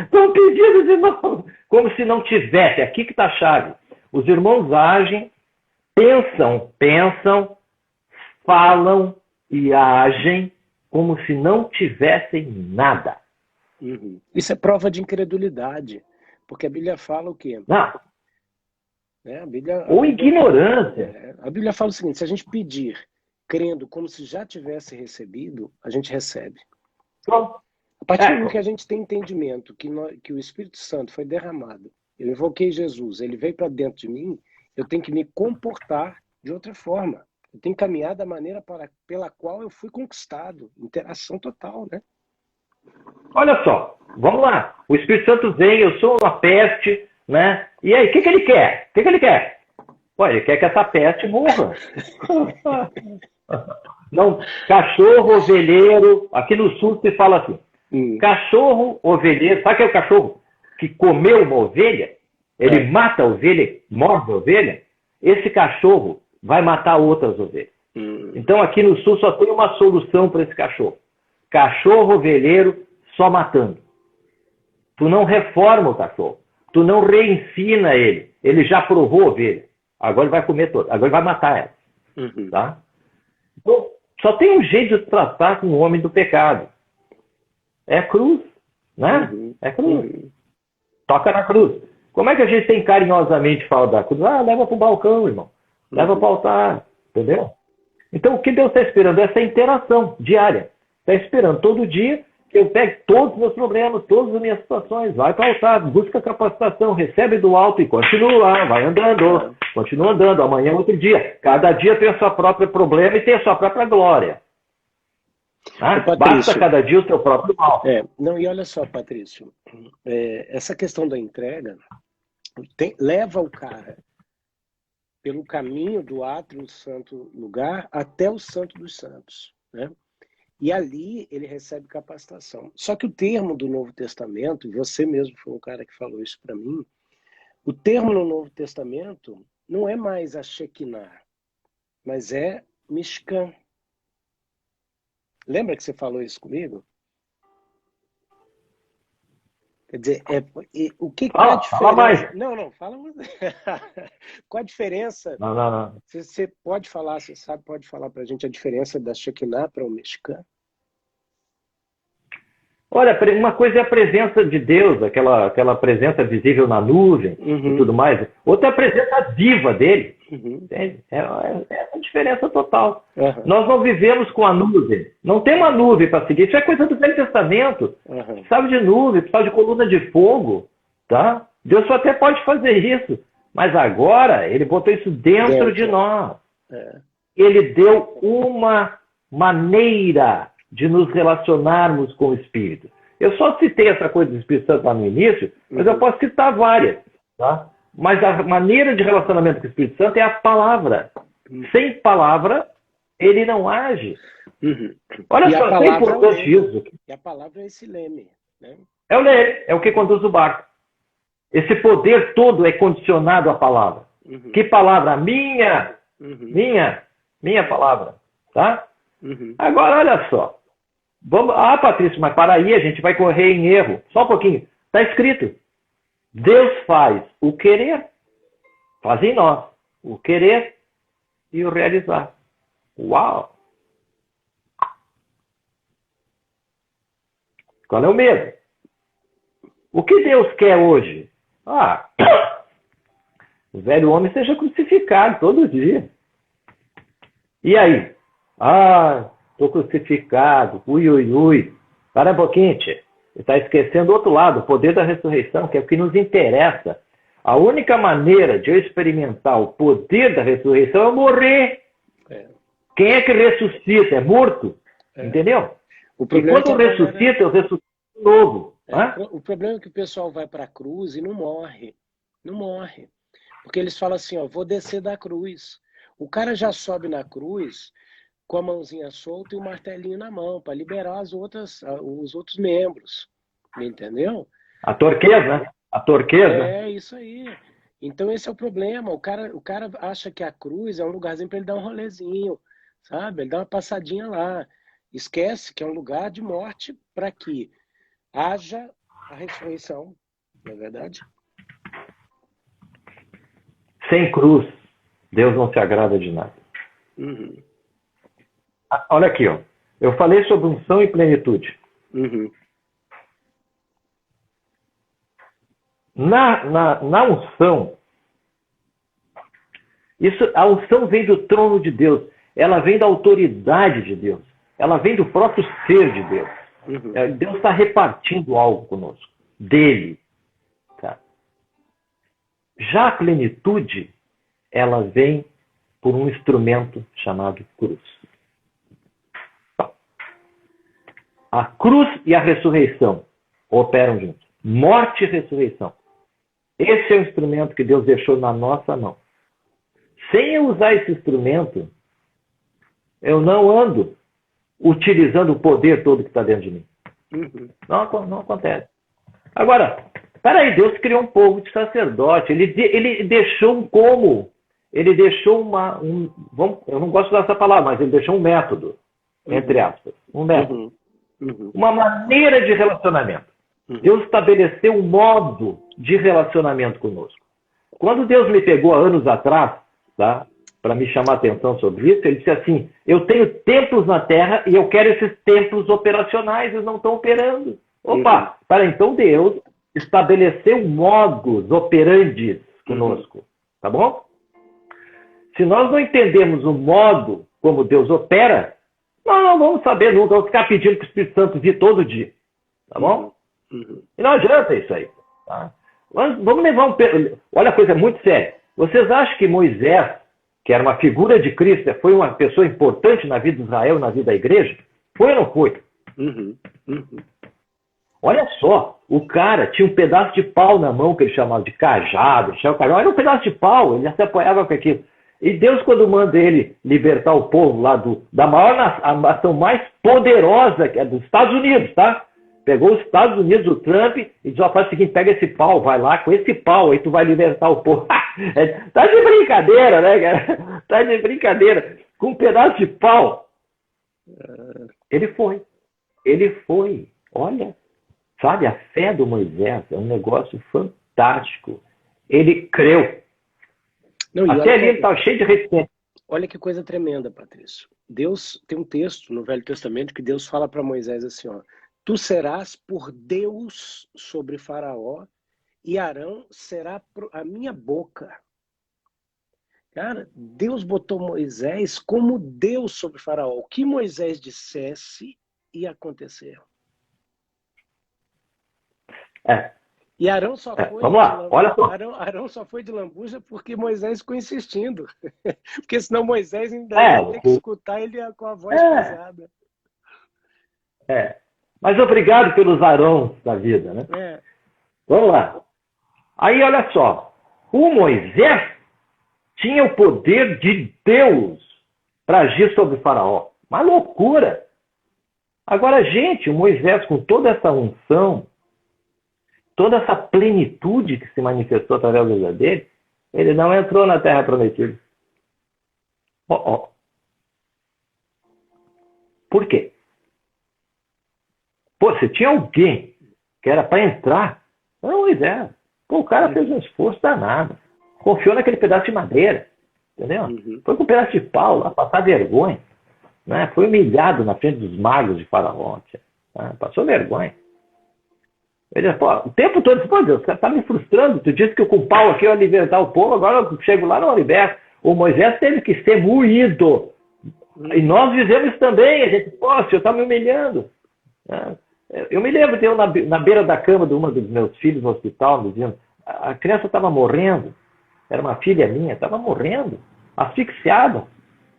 Estão pedindo de novo. Como se não tivesse. Aqui que está a chave. Os irmãos agem, pensam, falam e agem como se não tivessem nada. Uhum. Isso é prova de incredulidade. Porque a Bíblia fala o quê? Não. Ou ignorância. A Bíblia fala o seguinte, se a gente pedir crendo como se já tivesse recebido, a gente recebe. Pronto. A partir do momento que a gente tem entendimento que o Espírito Santo foi derramado, eu invoquei Jesus, ele veio para dentro de mim, eu tenho que me comportar de outra forma. Eu tenho que caminhar da maneira pela qual eu fui conquistado. Interação total, né? Olha só, vamos lá. O Espírito Santo vem, eu sou uma peste, né? E aí, o que ele quer? Olha, ele quer que essa peste morra. Não, cachorro, ovelheiro, aqui no sul se fala assim, cachorro, ovelheiro, sabe o que é o cachorro que comeu uma ovelha? Ele mata a ovelha, morde a ovelha, esse cachorro vai matar outras ovelhas. Então aqui no sul só tem uma solução para esse cachorro. Cachorro, ovelheiro, só matando. Tu não reforma o cachorro. Tu não reensina ele. Ele já provou a ovelha. Agora ele vai comer toda. Agora ele vai matar ela. Tá? Então, Só tem um jeito de tratar com o homem do pecado. É a cruz, né? É a cruz. Toca na cruz. Como é que a gente tem carinhosamente fala da cruz? Ah, leva para o balcão, irmão. Leva para o altar. Entendeu? Então, o que Deus está esperando é essa interação diária. Está esperando todo dia que eu pegue todos os meus problemas, todas as minhas situações, vai para o altar, busca capacitação, recebe do alto e continua lá, vai andando, continua andando. Amanhã é outro dia. Cada dia tem o seu próprio problema e tem a sua própria glória. Ah, basta cada dia o seu próprio mal. Não, e olha só, Patrício, essa questão da entrega leva o cara pelo caminho do átrio do santo lugar até o santo dos santos, né? E ali ele recebe capacitação. Só que o termo do Novo Testamento, e você mesmo foi um cara que falou isso para mim, o termo no Novo Testamento não é mais a Shekinah, mas é Mishkan. Lembra que você falou isso comigo? Quer dizer, o que é a diferença? Fala mais. Não, fala mais. Qual a diferença? Não. Você pode falar, você sabe, pode falar para a gente a diferença da Shekinah para o Mishkan? Olha, uma coisa é a presença de Deus, aquela presença visível na nuvem e tudo mais. Outra é a presença viva dele. Entende? É a diferença total. Nós não vivemos com a nuvem. Não tem uma nuvem para seguir. Isso é coisa do Velho Testamento. Precisava de nuvem, precisava de coluna de fogo. Tá? Deus só até pode fazer isso. Mas agora, ele botou isso dentro de nós. Ele deu uma maneira de nos relacionarmos com o Espírito. Eu só citei essa coisa do Espírito Santo lá no início, mas eu posso citar várias. Tá? Mas a maneira de relacionamento com o Espírito Santo é a palavra. Sem palavra, ele não age. Olha só, é importante isso. E a palavra é esse leme. Né? É o leme, é o que conduz o barco. Esse poder todo é condicionado à palavra. Que palavra? Minha palavra. Tá? Agora, olha só. Patrício, mas para aí, a gente vai correr em erro. Só um pouquinho. Está escrito. Deus faz o querer, faz em nós o querer e o realizar. Uau! Qual é o medo? O que Deus quer hoje? O velho homem seja crucificado todo dia. E aí? Estou crucificado, ui. Para um pouquinho, tchê. Você está esquecendo o outro lado, o poder da ressurreição, que é o que nos interessa. A única maneira de eu experimentar o poder da ressurreição é eu morrer. Quem é que ressuscita? É morto. Entendeu? E quando eu ressuscito, eu ressuscito de novo. O problema é que o pessoal vai para a cruz e não morre. Não morre. Porque eles falam assim, vou descer da cruz. O cara já sobe na cruz com a mãozinha solta e o martelinho na mão, para liberar os outros membros. Entendeu? A torqueza, né? A torqueza. É, isso aí. Então esse é o problema. O cara acha que a cruz é um lugarzinho para ele dar um rolezinho, sabe? Ele dá uma passadinha lá. Esquece que é um lugar de morte para que haja a ressurreição. Não é verdade? Sem cruz, Deus não se agrada de nada. Olha aqui, ó. Eu falei sobre unção e plenitude. Na unção, a unção vem do trono de Deus. Ela vem da autoridade de Deus. Ela vem do próprio ser de Deus. Deus está repartindo algo conosco. Dele. Tá? Já a plenitude, ela vem por um instrumento chamado cruz. A cruz e a ressurreição operam juntos. Morte e ressurreição. Esse é o instrumento que Deus deixou na nossa mão. Sem eu usar esse instrumento, eu não ando utilizando o poder todo que está dentro de mim. Não acontece. Agora, peraí, Deus criou um povo de sacerdote. Ele deixou um como. Ele deixou eu não gosto dessa palavra, mas ele deixou um método, entre aspas. Um método. Uma maneira de relacionamento. Deus estabeleceu um modo de relacionamento conosco. Quando Deus me pegou há anos atrás, tá? para me chamar a atenção sobre isso. Ele disse assim: eu tenho templos na Terra e eu quero esses templos operacionais, eles não estão operando. Opa, para então Deus estabeleceu modus operandi conosco, tá bom? Se nós não entendemos o modo como Deus opera, nós não vamos saber nunca, vamos ficar pedindo para o Espírito Santo vir todo dia, tá bom? E não adianta isso aí, tá? Vamos levar olha, a coisa muito séria. Vocês acham que Moisés, que era uma figura de Cristo, foi uma pessoa importante na vida de Israel, na vida da igreja? Foi ou não foi? Olha só, o cara tinha um pedaço de pau na mão, que ele chamava de cajado, era um pedaço de pau, ele já se apoiava com aquilo. E Deus, quando manda ele libertar o povo lá da maior nação mais poderosa, que é dos Estados Unidos, tá? Pegou os Estados Unidos, o Trump, e diz: ó, faz o seguinte, pega esse pau, vai lá com esse pau, aí tu vai libertar o povo. Tá de brincadeira, né, cara? Tá de brincadeira. Com um pedaço de pau. Ele foi. Olha, sabe, a fé do Moisés é um negócio fantástico. Ele creu. Não, até ali ele estava cheio de resistência. Olha que coisa tremenda, Patrício. Deus tem um texto no Velho Testamento que Deus fala para Moisés assim, ó: tu serás por Deus sobre Faraó e Arão será a minha boca. Cara, Deus botou Moisés como Deus sobre Faraó. O que Moisés dissesse ia acontecer. E Arão só foi vamos lá, olha só. Arão só foi de lambuja porque Moisés ficou insistindo. Porque senão Moisés ainda ia ter que escutar ele com a voz pesada. Mas obrigado pelos Arões da vida, né? Vamos lá. Aí, olha só. O Moisés tinha o poder de Deus para agir sobre o Faraó. Uma loucura. Agora, gente, o Moisés, com toda essa unção, toda essa plenitude que se manifestou através da vida dele, ele não entrou na Terra Prometida. Por quê? Pô, se tinha alguém que era para entrar, era o Moisés. Pô, o cara fez um esforço danado. Confiou naquele pedaço de madeira. Entendeu? Foi com um pedaço de pau lá, passar vergonha. Né? Foi humilhado na frente dos magos de Faraó. Passou vergonha. Ele disse: pô, o tempo todo, pô, Deus, cara tá me frustrando. Tu disse que com o pau aqui eu ia libertar o povo, agora eu chego lá e não liberto. O Moisés teve que ser moído. E nós fizemos isso também. A gente, pô, o senhor está me humilhando. Eu me lembro de eu na beira da cama de uma dos meus filhos no hospital, me dizendo: a criança estava morrendo. Era uma filha minha, estava morrendo, asfixiada.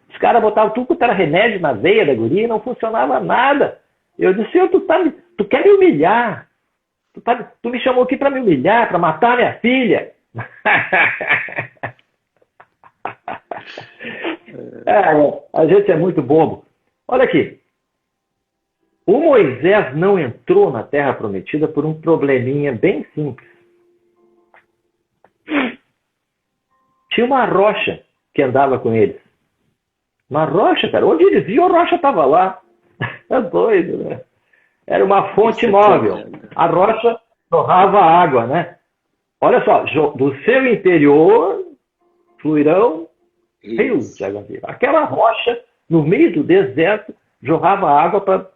Os caras botavam tudo que era remédio na veia da guria e não funcionava nada. Eu disse: Senhor, tu quer me humilhar? Tu me chamou aqui para me humilhar, para matar minha filha. A gente é muito bobo. Olha aqui. O Moisés não entrou na Terra Prometida por um probleminha bem simples. Tinha uma rocha que andava com eles. Uma rocha, cara. Onde eles viam, a rocha estava lá. É doido, né? Era uma fonte móvel. A rocha jorrava água, né? Olha só, do seu interior fluirão rios de água viva. Aquela rocha, no meio do deserto, jorrava água para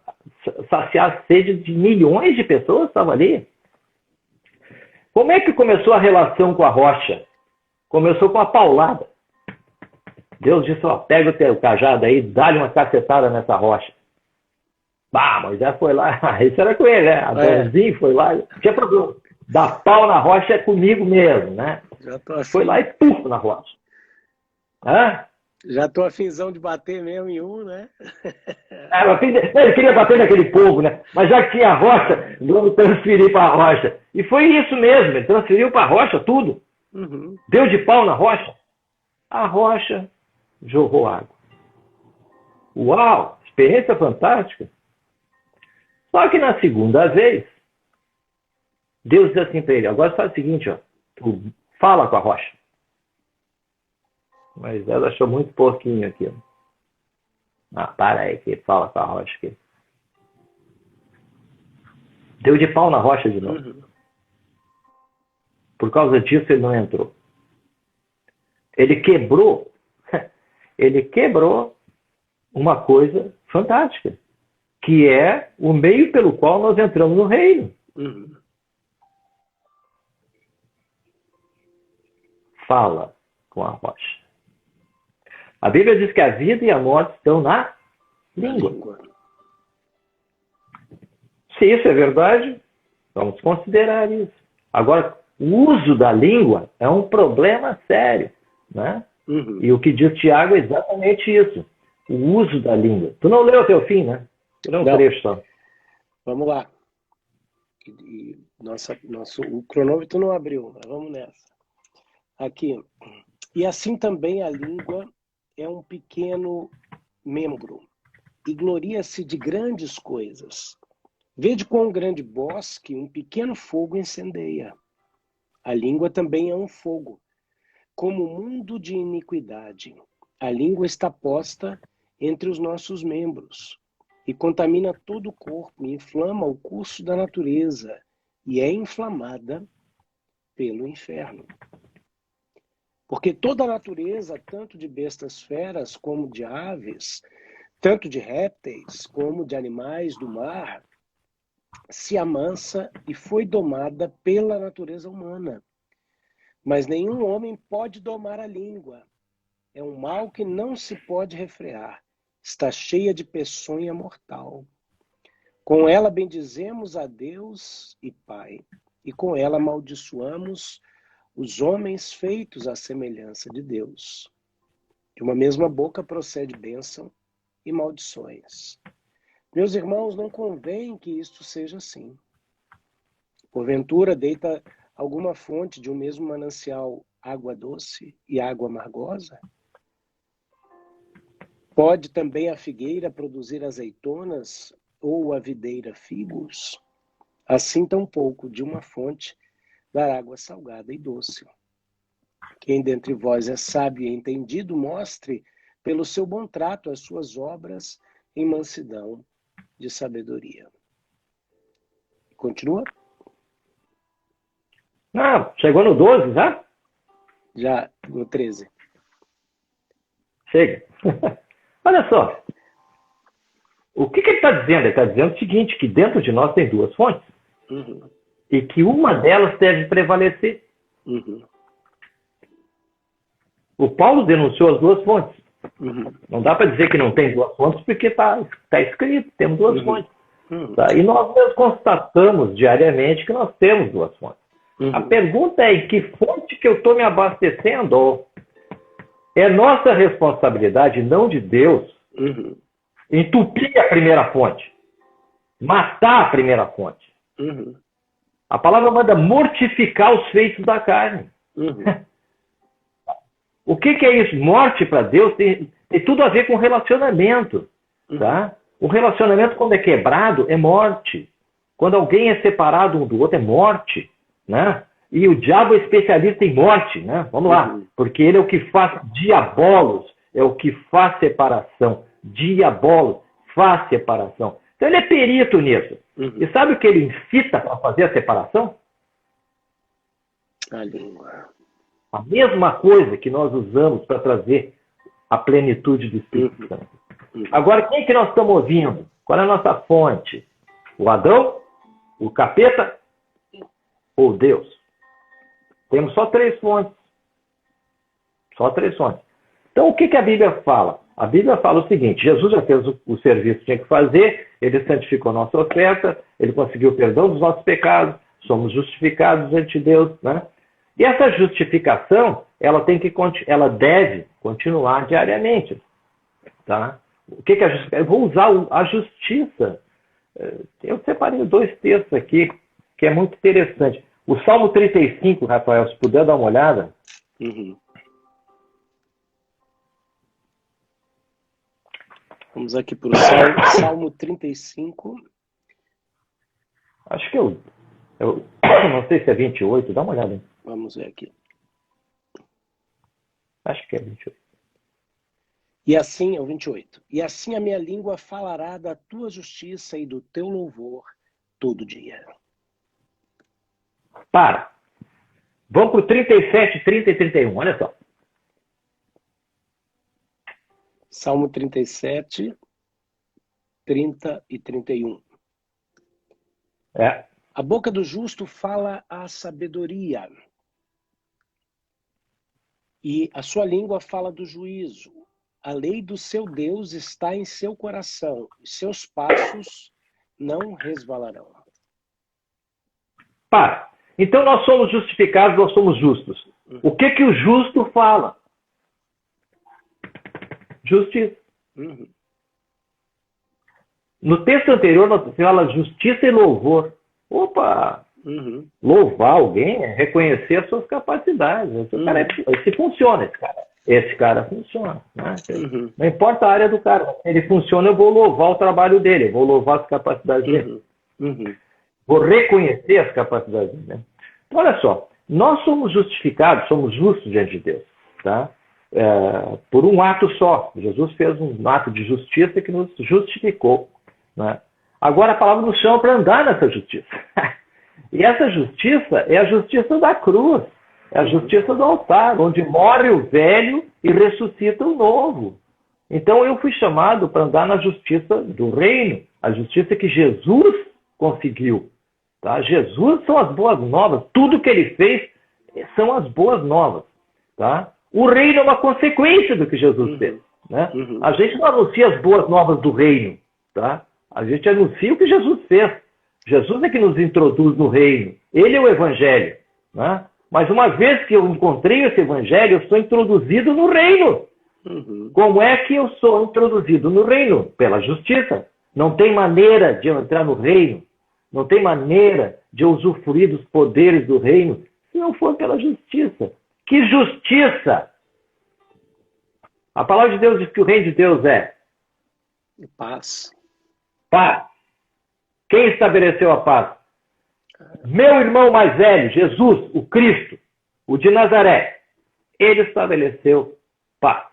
saciar a sede de milhões de pessoas que estavam ali. Como é que começou a relação com a rocha? Começou com a paulada. Deus disse: ó, pega o teu cajado aí, dá-lhe uma cacetada nessa rocha. Moisés foi lá, isso era com ele, né? Adãozinho foi lá, não tinha problema. Dar pau na rocha é comigo mesmo, né? Assim. Foi lá e puf na rocha. Já tô afinzão de bater mesmo em um, né? Ele queria bater naquele povo, né? Mas já que tinha a rocha, vamos transferir para a rocha. E foi isso mesmo, ele transferiu para a rocha tudo. Deu de pau na rocha. A rocha jorrou água. Uau! Experiência fantástica. Só que na segunda vez, Deus disse assim para ele: agora faz o seguinte, ó, tu fala com a rocha. Mas ela achou muito pouquinho aquilo. Para aí, que fala com a rocha aqui. Deu de pau na rocha de novo. Por causa disso ele não entrou. Ele quebrou ele quebrou uma coisa fantástica, que é o meio pelo qual nós entramos no reino. Uhum. Fala com a rocha. A Bíblia diz que a vida e a morte estão na língua. Se isso é verdade, vamos considerar isso. Agora, o uso da língua é um problema sério, né? Uhum. E o que diz Tiago é exatamente isso. O uso da língua. Tu não leu até o fim, né? Tu leu um trecho só. Vamos lá. O cronômetro não abriu, mas vamos nessa. Aqui. E assim também a língua é um pequeno membro. Ignoria-se de grandes coisas. Vede quão grande bosque um pequeno fogo incendeia. A língua também é um fogo, como mundo de iniquidade. A língua está posta entre os nossos membros e contamina todo o corpo, e inflama o curso da natureza e é inflamada pelo inferno. Porque toda a natureza, tanto de bestas feras como de aves, tanto de répteis como de animais do mar, se amansa e foi domada pela natureza humana. Mas nenhum homem pode domar a língua. É um mal que não se pode refrear. Está cheia de peçonha mortal. Com ela bendizemos a Deus e Pai, e com ela amaldiçoamos os homens feitos à semelhança de Deus. De uma mesma boca procede bênção e maldições. Meus irmãos, não convém que isto seja assim. Porventura, deita alguma fonte de um mesmo manancial água doce e água amargosa? Pode também a figueira produzir azeitonas ou a videira figos? Assim tampouco de uma fonte dar água salgada e doce. Quem dentre vós é sábio e entendido, mostre pelo seu bom trato as suas obras em mansidão de sabedoria. Continua? Ah, chegou no 12 já? Já no 13. Chega. Olha só. O que ele está dizendo? Ele está dizendo o seguinte, que dentro de nós tem duas fontes. Uhum. E que uma delas deve prevalecer. Uhum. O Paulo denunciou as duas fontes. Uhum. Não dá para dizer que não tem duas fontes, porque está escrito, temos duas fontes. Uhum. Tá? E nós mesmos constatamos diariamente que nós temos duas fontes. Uhum. A pergunta é em que fonte que eu estou me abastecendo? É nossa responsabilidade, não de Deus, Uhum. entupir a primeira fonte, matar a primeira fonte. Uhum. A palavra manda mortificar os feitos da carne. Uhum. O que é isso? Morte para Deus tem tudo a ver com relacionamento. Tá? O relacionamento, quando é quebrado, é morte. Quando alguém é separado um do outro, é morte. Né? E o diabo é especialista em morte. Né? Vamos lá. Porque ele é o que faz diabolos, é o que faz separação. Diabolos faz separação. Então ele é perito nisso. E sabe o que ele incita para fazer a separação? A língua. A mesma coisa que nós usamos para trazer a plenitude do Espírito Santo. Agora, quem é que nós estamos ouvindo? Qual é a nossa fonte? O Adão? O capeta? Ou Deus? Temos só três fontes. Só três fontes. Então, o que a Bíblia fala? A Bíblia fala o seguinte, Jesus já fez o serviço que tinha que fazer, ele santificou a nossa oferta, ele conseguiu o perdão dos nossos pecados, somos justificados diante de Deus, né? E essa justificação, ela deve continuar diariamente. Tá? O que é a justificação? Eu vou usar a justiça. Eu separei dois textos aqui, que é muito interessante. O Salmo 35, Rafael, se puder dar uma olhada. Uhum. Vamos aqui para o Salmo 35. Acho que eu não sei se é 28, dá uma olhada aí. Vamos ver aqui. Acho que é 28. E assim, é o 28. E assim a minha língua falará da tua justiça e do teu louvor todo dia. Para. Vamos para o 37, 30 e 31. Olha só. Salmo 37, 30 e 31. A boca do justo fala a sabedoria, e a sua língua fala do juízo. A lei do seu Deus está em seu coração, e seus passos não resvalarão. Pá, então nós somos justificados, nós somos justos. O que que o justo fala? Justiça. Uhum. No texto anterior, nós fala justiça e louvor. Opa! Uhum. Louvar alguém é reconhecer as suas capacidades. Esse cara esse funciona, esse cara. Esse cara funciona. Né? Uhum. Não importa a área do cara. Ele funciona, eu vou louvar o trabalho dele. Eu vou louvar as capacidades dele. Uhum. Vou reconhecer as capacidades dele. Né? Então, olha só. Nós somos justificados, somos justos diante de Deus. Tá? Por um ato só. Jesus fez um ato de justiça que nos justificou. Né? Agora a palavra nos chama para andar nessa justiça. E essa justiça é a justiça da cruz. É a justiça do altar, onde morre o velho e ressuscita o novo. Então eu fui chamado para andar na justiça do reino, a justiça que Jesus conseguiu. Tá? Jesus são as boas novas. Tudo que ele fez são as boas novas. Tá? O reino é uma consequência do que Jesus fez. Né? A gente não anuncia as boas novas do reino. Tá? A gente anuncia o que Jesus fez. Jesus é que nos introduz no reino. Ele é o evangelho. Né? Mas uma vez que eu encontrei esse evangelho, eu sou introduzido no reino. Como é que eu sou introduzido no reino? Pela justiça. Não tem maneira de eu entrar no reino. Não tem maneira de eu usufruir dos poderes do reino se não for pela justiça. Que justiça! A palavra de Deus diz que o reino de Deus é paz. Paz. Quem estabeleceu a paz? Meu irmão mais velho, Jesus, o Cristo, o de Nazaré. Ele estabeleceu paz.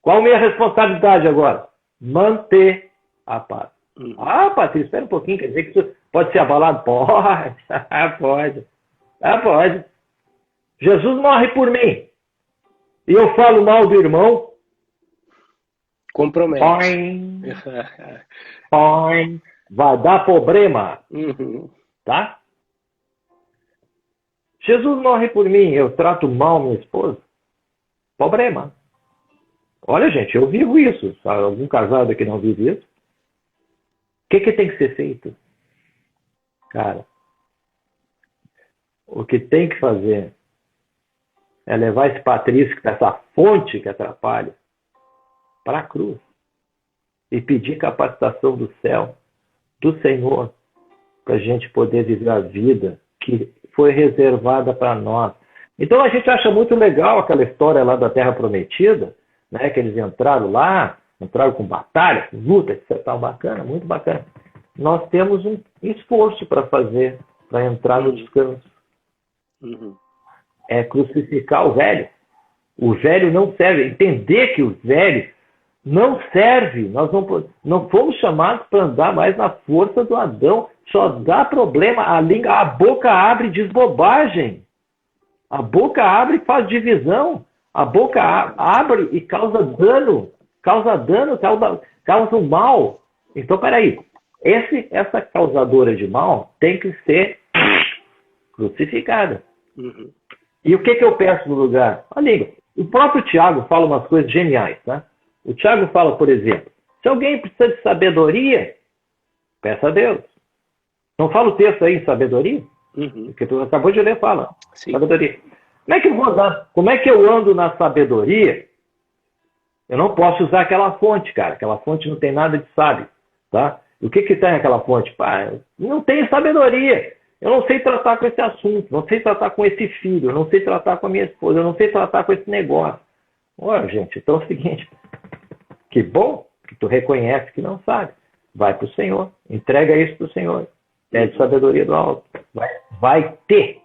Qual a minha responsabilidade agora? Manter a paz. Ah, Patrícia, espera um pouquinho, quer dizer que isso pode ser abalado? Pode. Pode. Pode. Jesus morre por mim. E eu falo mal do irmão. Compromete. Põe. Vai dar problema. Tá? Jesus morre por mim, eu trato mal minha esposa. Problema. Olha, gente, eu vivo isso. Algum casado aqui não vive isso? O que tem que ser feito? Cara, o que tem que fazer é levar esse Patrício, essa fonte que atrapalha, para a cruz. E pedir capacitação do céu, do Senhor, para a gente poder viver a vida que foi reservada para nós. Então a gente acha muito legal aquela história lá da Terra Prometida, né, que eles entraram lá, entraram com batalha, com luta, etc. Bacana, muito bacana. Nós temos um esforço para fazer, para entrar no descanso. É crucificar o velho. O velho não serve. Entender que o velho não serve. Nós não fomos chamados para andar mais na força do Adão. Só dá problema. A boca abre e diz bobagem. A boca abre e faz divisão. A boca abre e causa dano. Causa um mal. Então, peraí. Essa causadora de mal tem que ser crucificada. E o que eu peço no lugar? A língua. O próprio Tiago fala umas coisas geniais. Tá? O Tiago fala, por exemplo, se alguém precisa de sabedoria, peça a Deus. Não fala o texto aí em sabedoria? Porque tu acabou de ler, fala. Sim. Sabedoria. Como é que eu vou andar? Como é que eu ando na sabedoria? Eu não posso usar aquela fonte, cara. Aquela fonte não tem nada de sábio. Tá? E o que tem naquela fonte? Pá, não tem sabedoria. Eu não sei tratar com esse assunto. Não sei tratar com esse filho. Eu não sei tratar com a minha esposa. Eu não sei tratar com esse negócio. Olha, gente, então é o seguinte. Que bom que tu reconhece que não sabe. Vai para o Senhor. Entrega isso para o Senhor. Pede sabedoria do alto. Vai ter.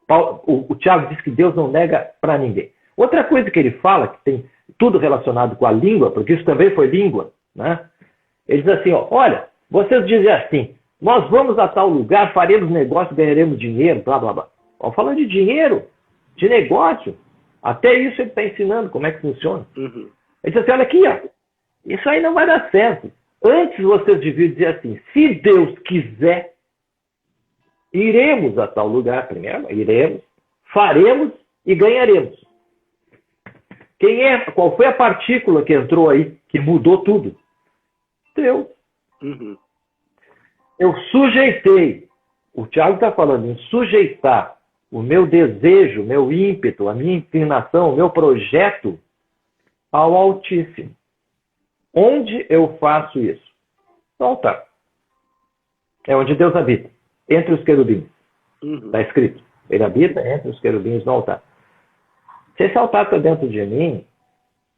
O Tiago diz que Deus não nega para ninguém. Outra coisa que ele fala, que tem tudo relacionado com a língua, porque isso também foi língua, né? Ele diz assim, ó, olha, vocês dizem assim, nós vamos a tal lugar, faremos negócio, ganharemos dinheiro, blá, blá, blá. Ó, falando de dinheiro, de negócio, até isso ele está ensinando como é que funciona. Ele diz assim, olha aqui, ó, Isso aí não vai dar certo. Antes vocês deviam dizer assim, se Deus quiser, iremos a tal lugar primeiro, iremos, faremos e ganharemos. Qual foi a partícula que entrou aí, que mudou tudo? Deus. Uhum. Eu sujeitei, o Tiago está falando em sujeitar o meu desejo, meu ímpeto, a minha inclinação, o meu projeto ao Altíssimo. Onde eu faço isso? No altar. É onde Deus habita, entre os querubins. Está escrito. Ele habita entre os querubins no altar. Se esse altar está dentro de mim,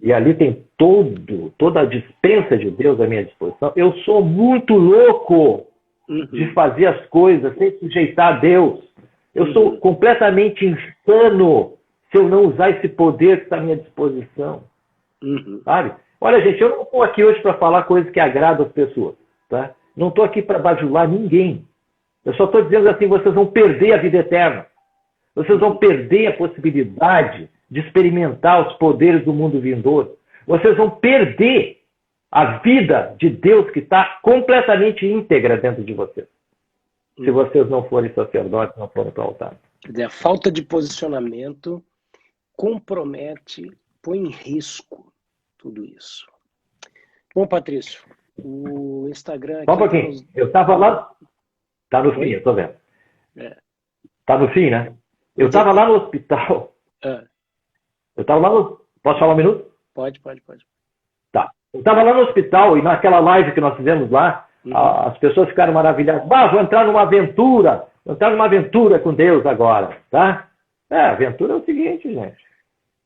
e ali tem toda a dispensa de Deus à minha disposição, eu sou muito louco de fazer as coisas sem sujeitar a Deus. Eu sou completamente insano se eu não usar esse poder que está à minha disposição. Sabe? Olha, gente, eu não estou aqui hoje para falar coisas que agradam as pessoas. Tá? Não estou aqui para bajular ninguém. Eu só estou dizendo assim, vocês vão perder a vida eterna. Vocês vão perder a possibilidade de experimentar os poderes do mundo vindouro. Vocês vão perder a vida de Deus que está completamente íntegra dentro de vocês. Se vocês não forem sacerdotes, não forem para o altar. Quer dizer, a falta de posicionamento compromete, põe em risco tudo isso. Bom, Patrício, o Instagram aqui... Só um pouquinho. Eu estava lá... Está no fim, eu estou vendo. Está no fim, né? Eu estava lá no hospital. Eu estava lá no... Posso falar um minuto? Pode. Tá. Eu estava lá no hospital e naquela live que nós fizemos lá, as pessoas ficaram maravilhadas. Vou entrar numa aventura. Vou entrar numa aventura com Deus agora, tá? A aventura é o seguinte, gente.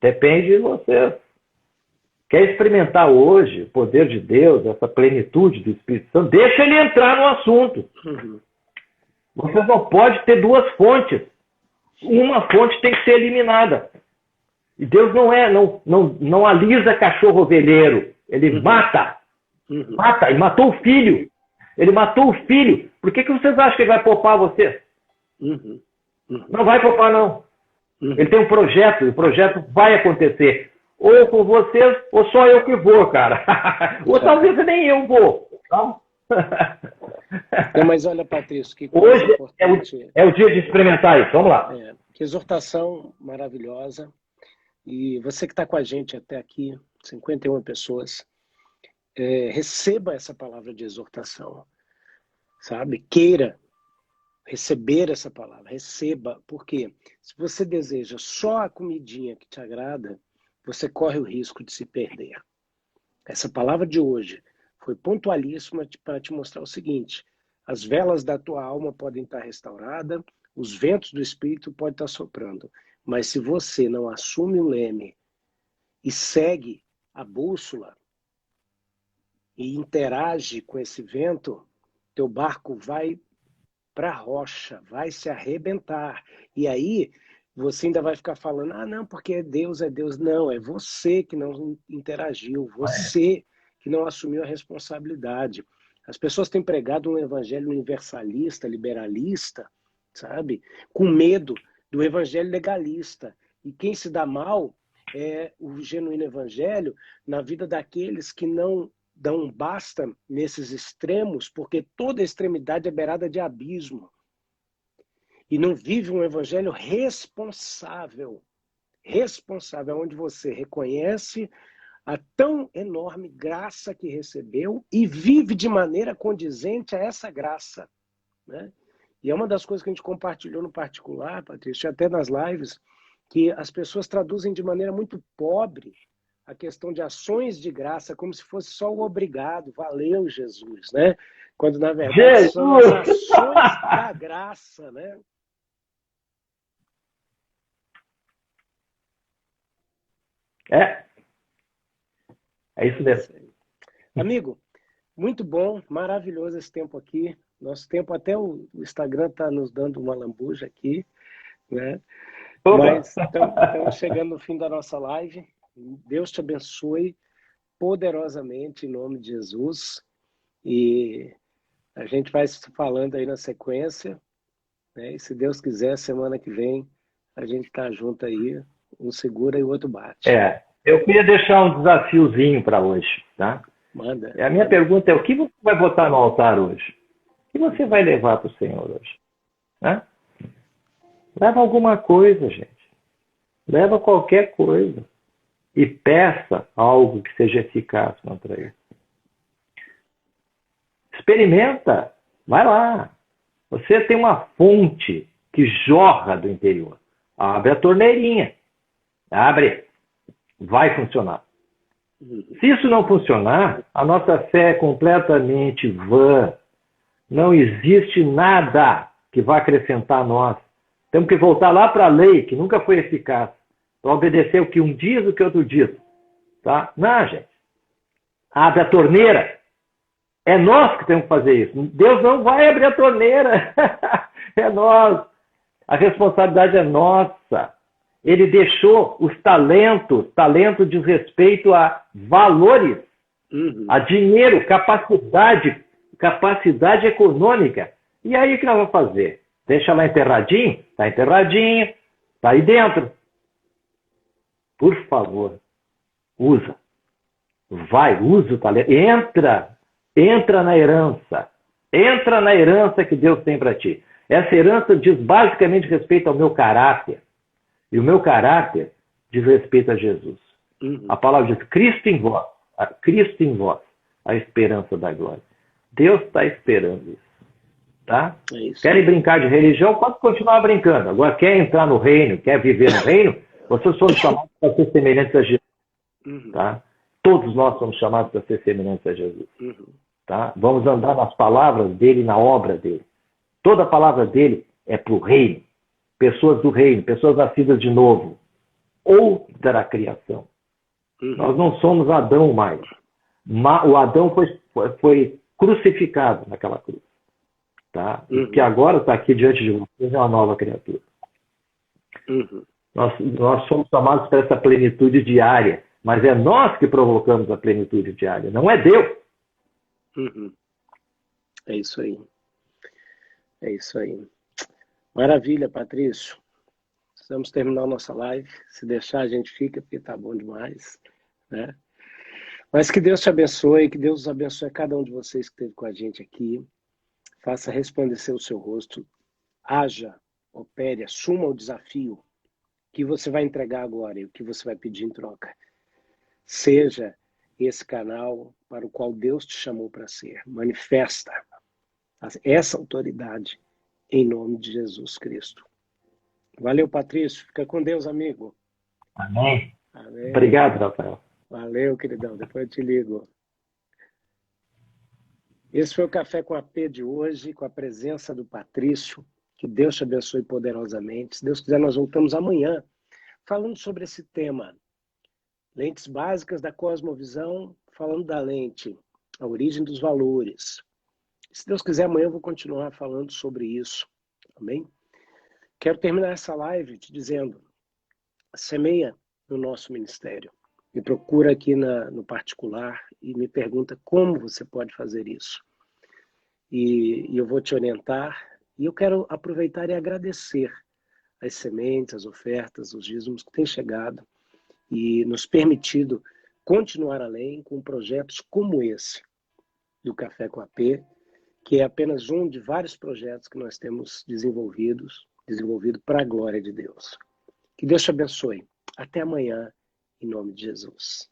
Depende de você. Quer experimentar hoje o poder de Deus, essa plenitude do Espírito Santo? Deixa ele entrar no assunto. Você não pode ter duas fontes. Uma fonte tem que ser eliminada. E Deus não alisa cachorro ovelheiro. Ele mata. Mata. E matou o filho. Ele matou o filho. Por que vocês acham que ele vai poupar você? Não vai poupar, não. Ele tem um projeto. E o projeto vai acontecer. Ou com vocês, ou só eu que vou, cara. Ou talvez nem eu vou. Não? Não, mas olha, Patrício, que coisa hoje importante. É o dia de experimentar isso. Vamos lá. Que exortação maravilhosa. E você que está com a gente até aqui, 51 pessoas, receba essa palavra de exortação. Sabe? Queira receber essa palavra. Receba. Por quê? Se você deseja só a comidinha que te agrada, você corre o risco de se perder. Essa palavra de hoje foi pontualíssima para te mostrar o seguinte: as velas da tua alma podem estar restauradas, os ventos do Espírito podem estar soprando, mas se você não assume o leme e segue a bússola e interage com esse vento, teu barco vai para a rocha, vai se arrebentar. E aí você ainda vai ficar falando, não, porque é Deus. Não, é você que não interagiu, você que não assumiu a responsabilidade. As pessoas têm pregado um evangelho universalista, liberalista, sabe? Com medo do evangelho legalista. E quem se dá mal é o genuíno evangelho na vida daqueles que não dão basta nesses extremos, porque toda extremidade é beirada de abismo. E não vive um evangelho responsável, onde você reconhece a tão enorme graça que recebeu e vive de maneira condizente a essa graça. Né? E é uma das coisas que a gente compartilhou no particular, Patrícia, até nas lives, que as pessoas traduzem de maneira muito pobre a questão de ações de graça, como se fosse só o obrigado, valeu Jesus, né? Quando na verdade são as ações da graça, né? É isso mesmo. Amigo, muito bom, maravilhoso esse tempo aqui. Nosso tempo, até o Instagram está nos dando uma lambuja aqui, né? Mas estamos chegando no fim da nossa live. Deus te abençoe poderosamente em nome de Jesus. E a gente vai se falando aí na sequência, né? E se Deus quiser, semana que vem a gente está junto aí. Um segura e o outro bate. Eu queria deixar um desafiozinho para hoje, tá? Manda. A minha pergunta é, o que você vai botar no altar hoje? O que você vai levar para o Senhor hoje? Né? Leva alguma coisa, gente. Leva qualquer coisa. E peça algo que seja eficaz contra isso. Experimenta. Vai lá. Você tem uma fonte que jorra do interior. Abre a torneirinha. Abre. Vai funcionar. Se isso não funcionar, a nossa fé é completamente vã. Não existe nada que vá acrescentar a nós. Temos que voltar lá para a lei, que nunca foi eficaz. Para obedecer o que um diz, o que outro diz. Tá? Não, gente. Abre a torneira. É nós que temos que fazer isso. Deus não vai abrir a torneira. É nós. A responsabilidade é nossa. Ele deixou os talentos. Talento diz respeito a valores, a dinheiro, capacidade econômica. E aí o que nós vamos fazer? Deixa lá enterradinho? Está enterradinho. Está aí dentro. Por favor, usa. Vai, usa o talento. Entra na herança. Entra na herança que Deus tem para ti. Essa herança diz basicamente respeito ao meu caráter. E o meu caráter diz respeito a Jesus. A palavra diz, Cristo em vós, a esperança da glória. Deus está esperando isso. Tá? É isso. Querem brincar de religião? Pode continuar brincando. Agora, quer entrar no reino, quer viver no reino, vocês foram chamados para ser semelhantes a Jesus. Tá? Todos nós somos chamados para ser semelhantes a Jesus. Tá? Vamos andar nas palavras dele, na obra dele. Toda a palavra dele é para o reino. Pessoas do reino, pessoas nascidas de novo. Outra criação. Nós não somos Adão mais. O Adão foi crucificado naquela cruz. Tá? O que agora está aqui diante de vocês é uma nova criatura. Nós somos chamados para essa plenitude diária. Mas é nós que provocamos a plenitude diária. Não é Deus. É isso aí. É isso aí. Maravilha, Patrício. Precisamos terminar a nossa live. Se deixar, a gente fica, porque tá bom demais. Né? Mas que Deus te abençoe, que Deus abençoe a cada um de vocês que esteve com a gente aqui. Faça resplandecer o seu rosto. Haja, opere, assuma o desafio que você vai entregar agora e o que você vai pedir em troca. Seja esse canal para o qual Deus te chamou para ser. Manifesta essa autoridade em nome de Jesus Cristo. Valeu, Patrício. Fica com Deus, amigo. Amém. Amém. Obrigado, Rafael. Valeu, queridão. Depois eu te ligo. Esse foi o Café com a P de hoje, com a presença do Patrício. Que Deus te abençoe poderosamente. Se Deus quiser, nós voltamos amanhã falando sobre esse tema. Lentes básicas da cosmovisão, falando da lente, a origem dos valores. Se Deus quiser, amanhã eu vou continuar falando sobre isso. Amém? Quero terminar essa live te dizendo, semeia no nosso ministério. Me procura aqui no particular e me pergunta como você pode fazer isso. E eu vou te orientar. E eu quero aproveitar e agradecer as sementes, as ofertas, os dízimos que têm chegado e nos permitido continuar além com projetos como esse do Café com a P, que é apenas um de vários projetos que nós temos desenvolvido para a glória de Deus. Que Deus te abençoe. Até amanhã, em nome de Jesus.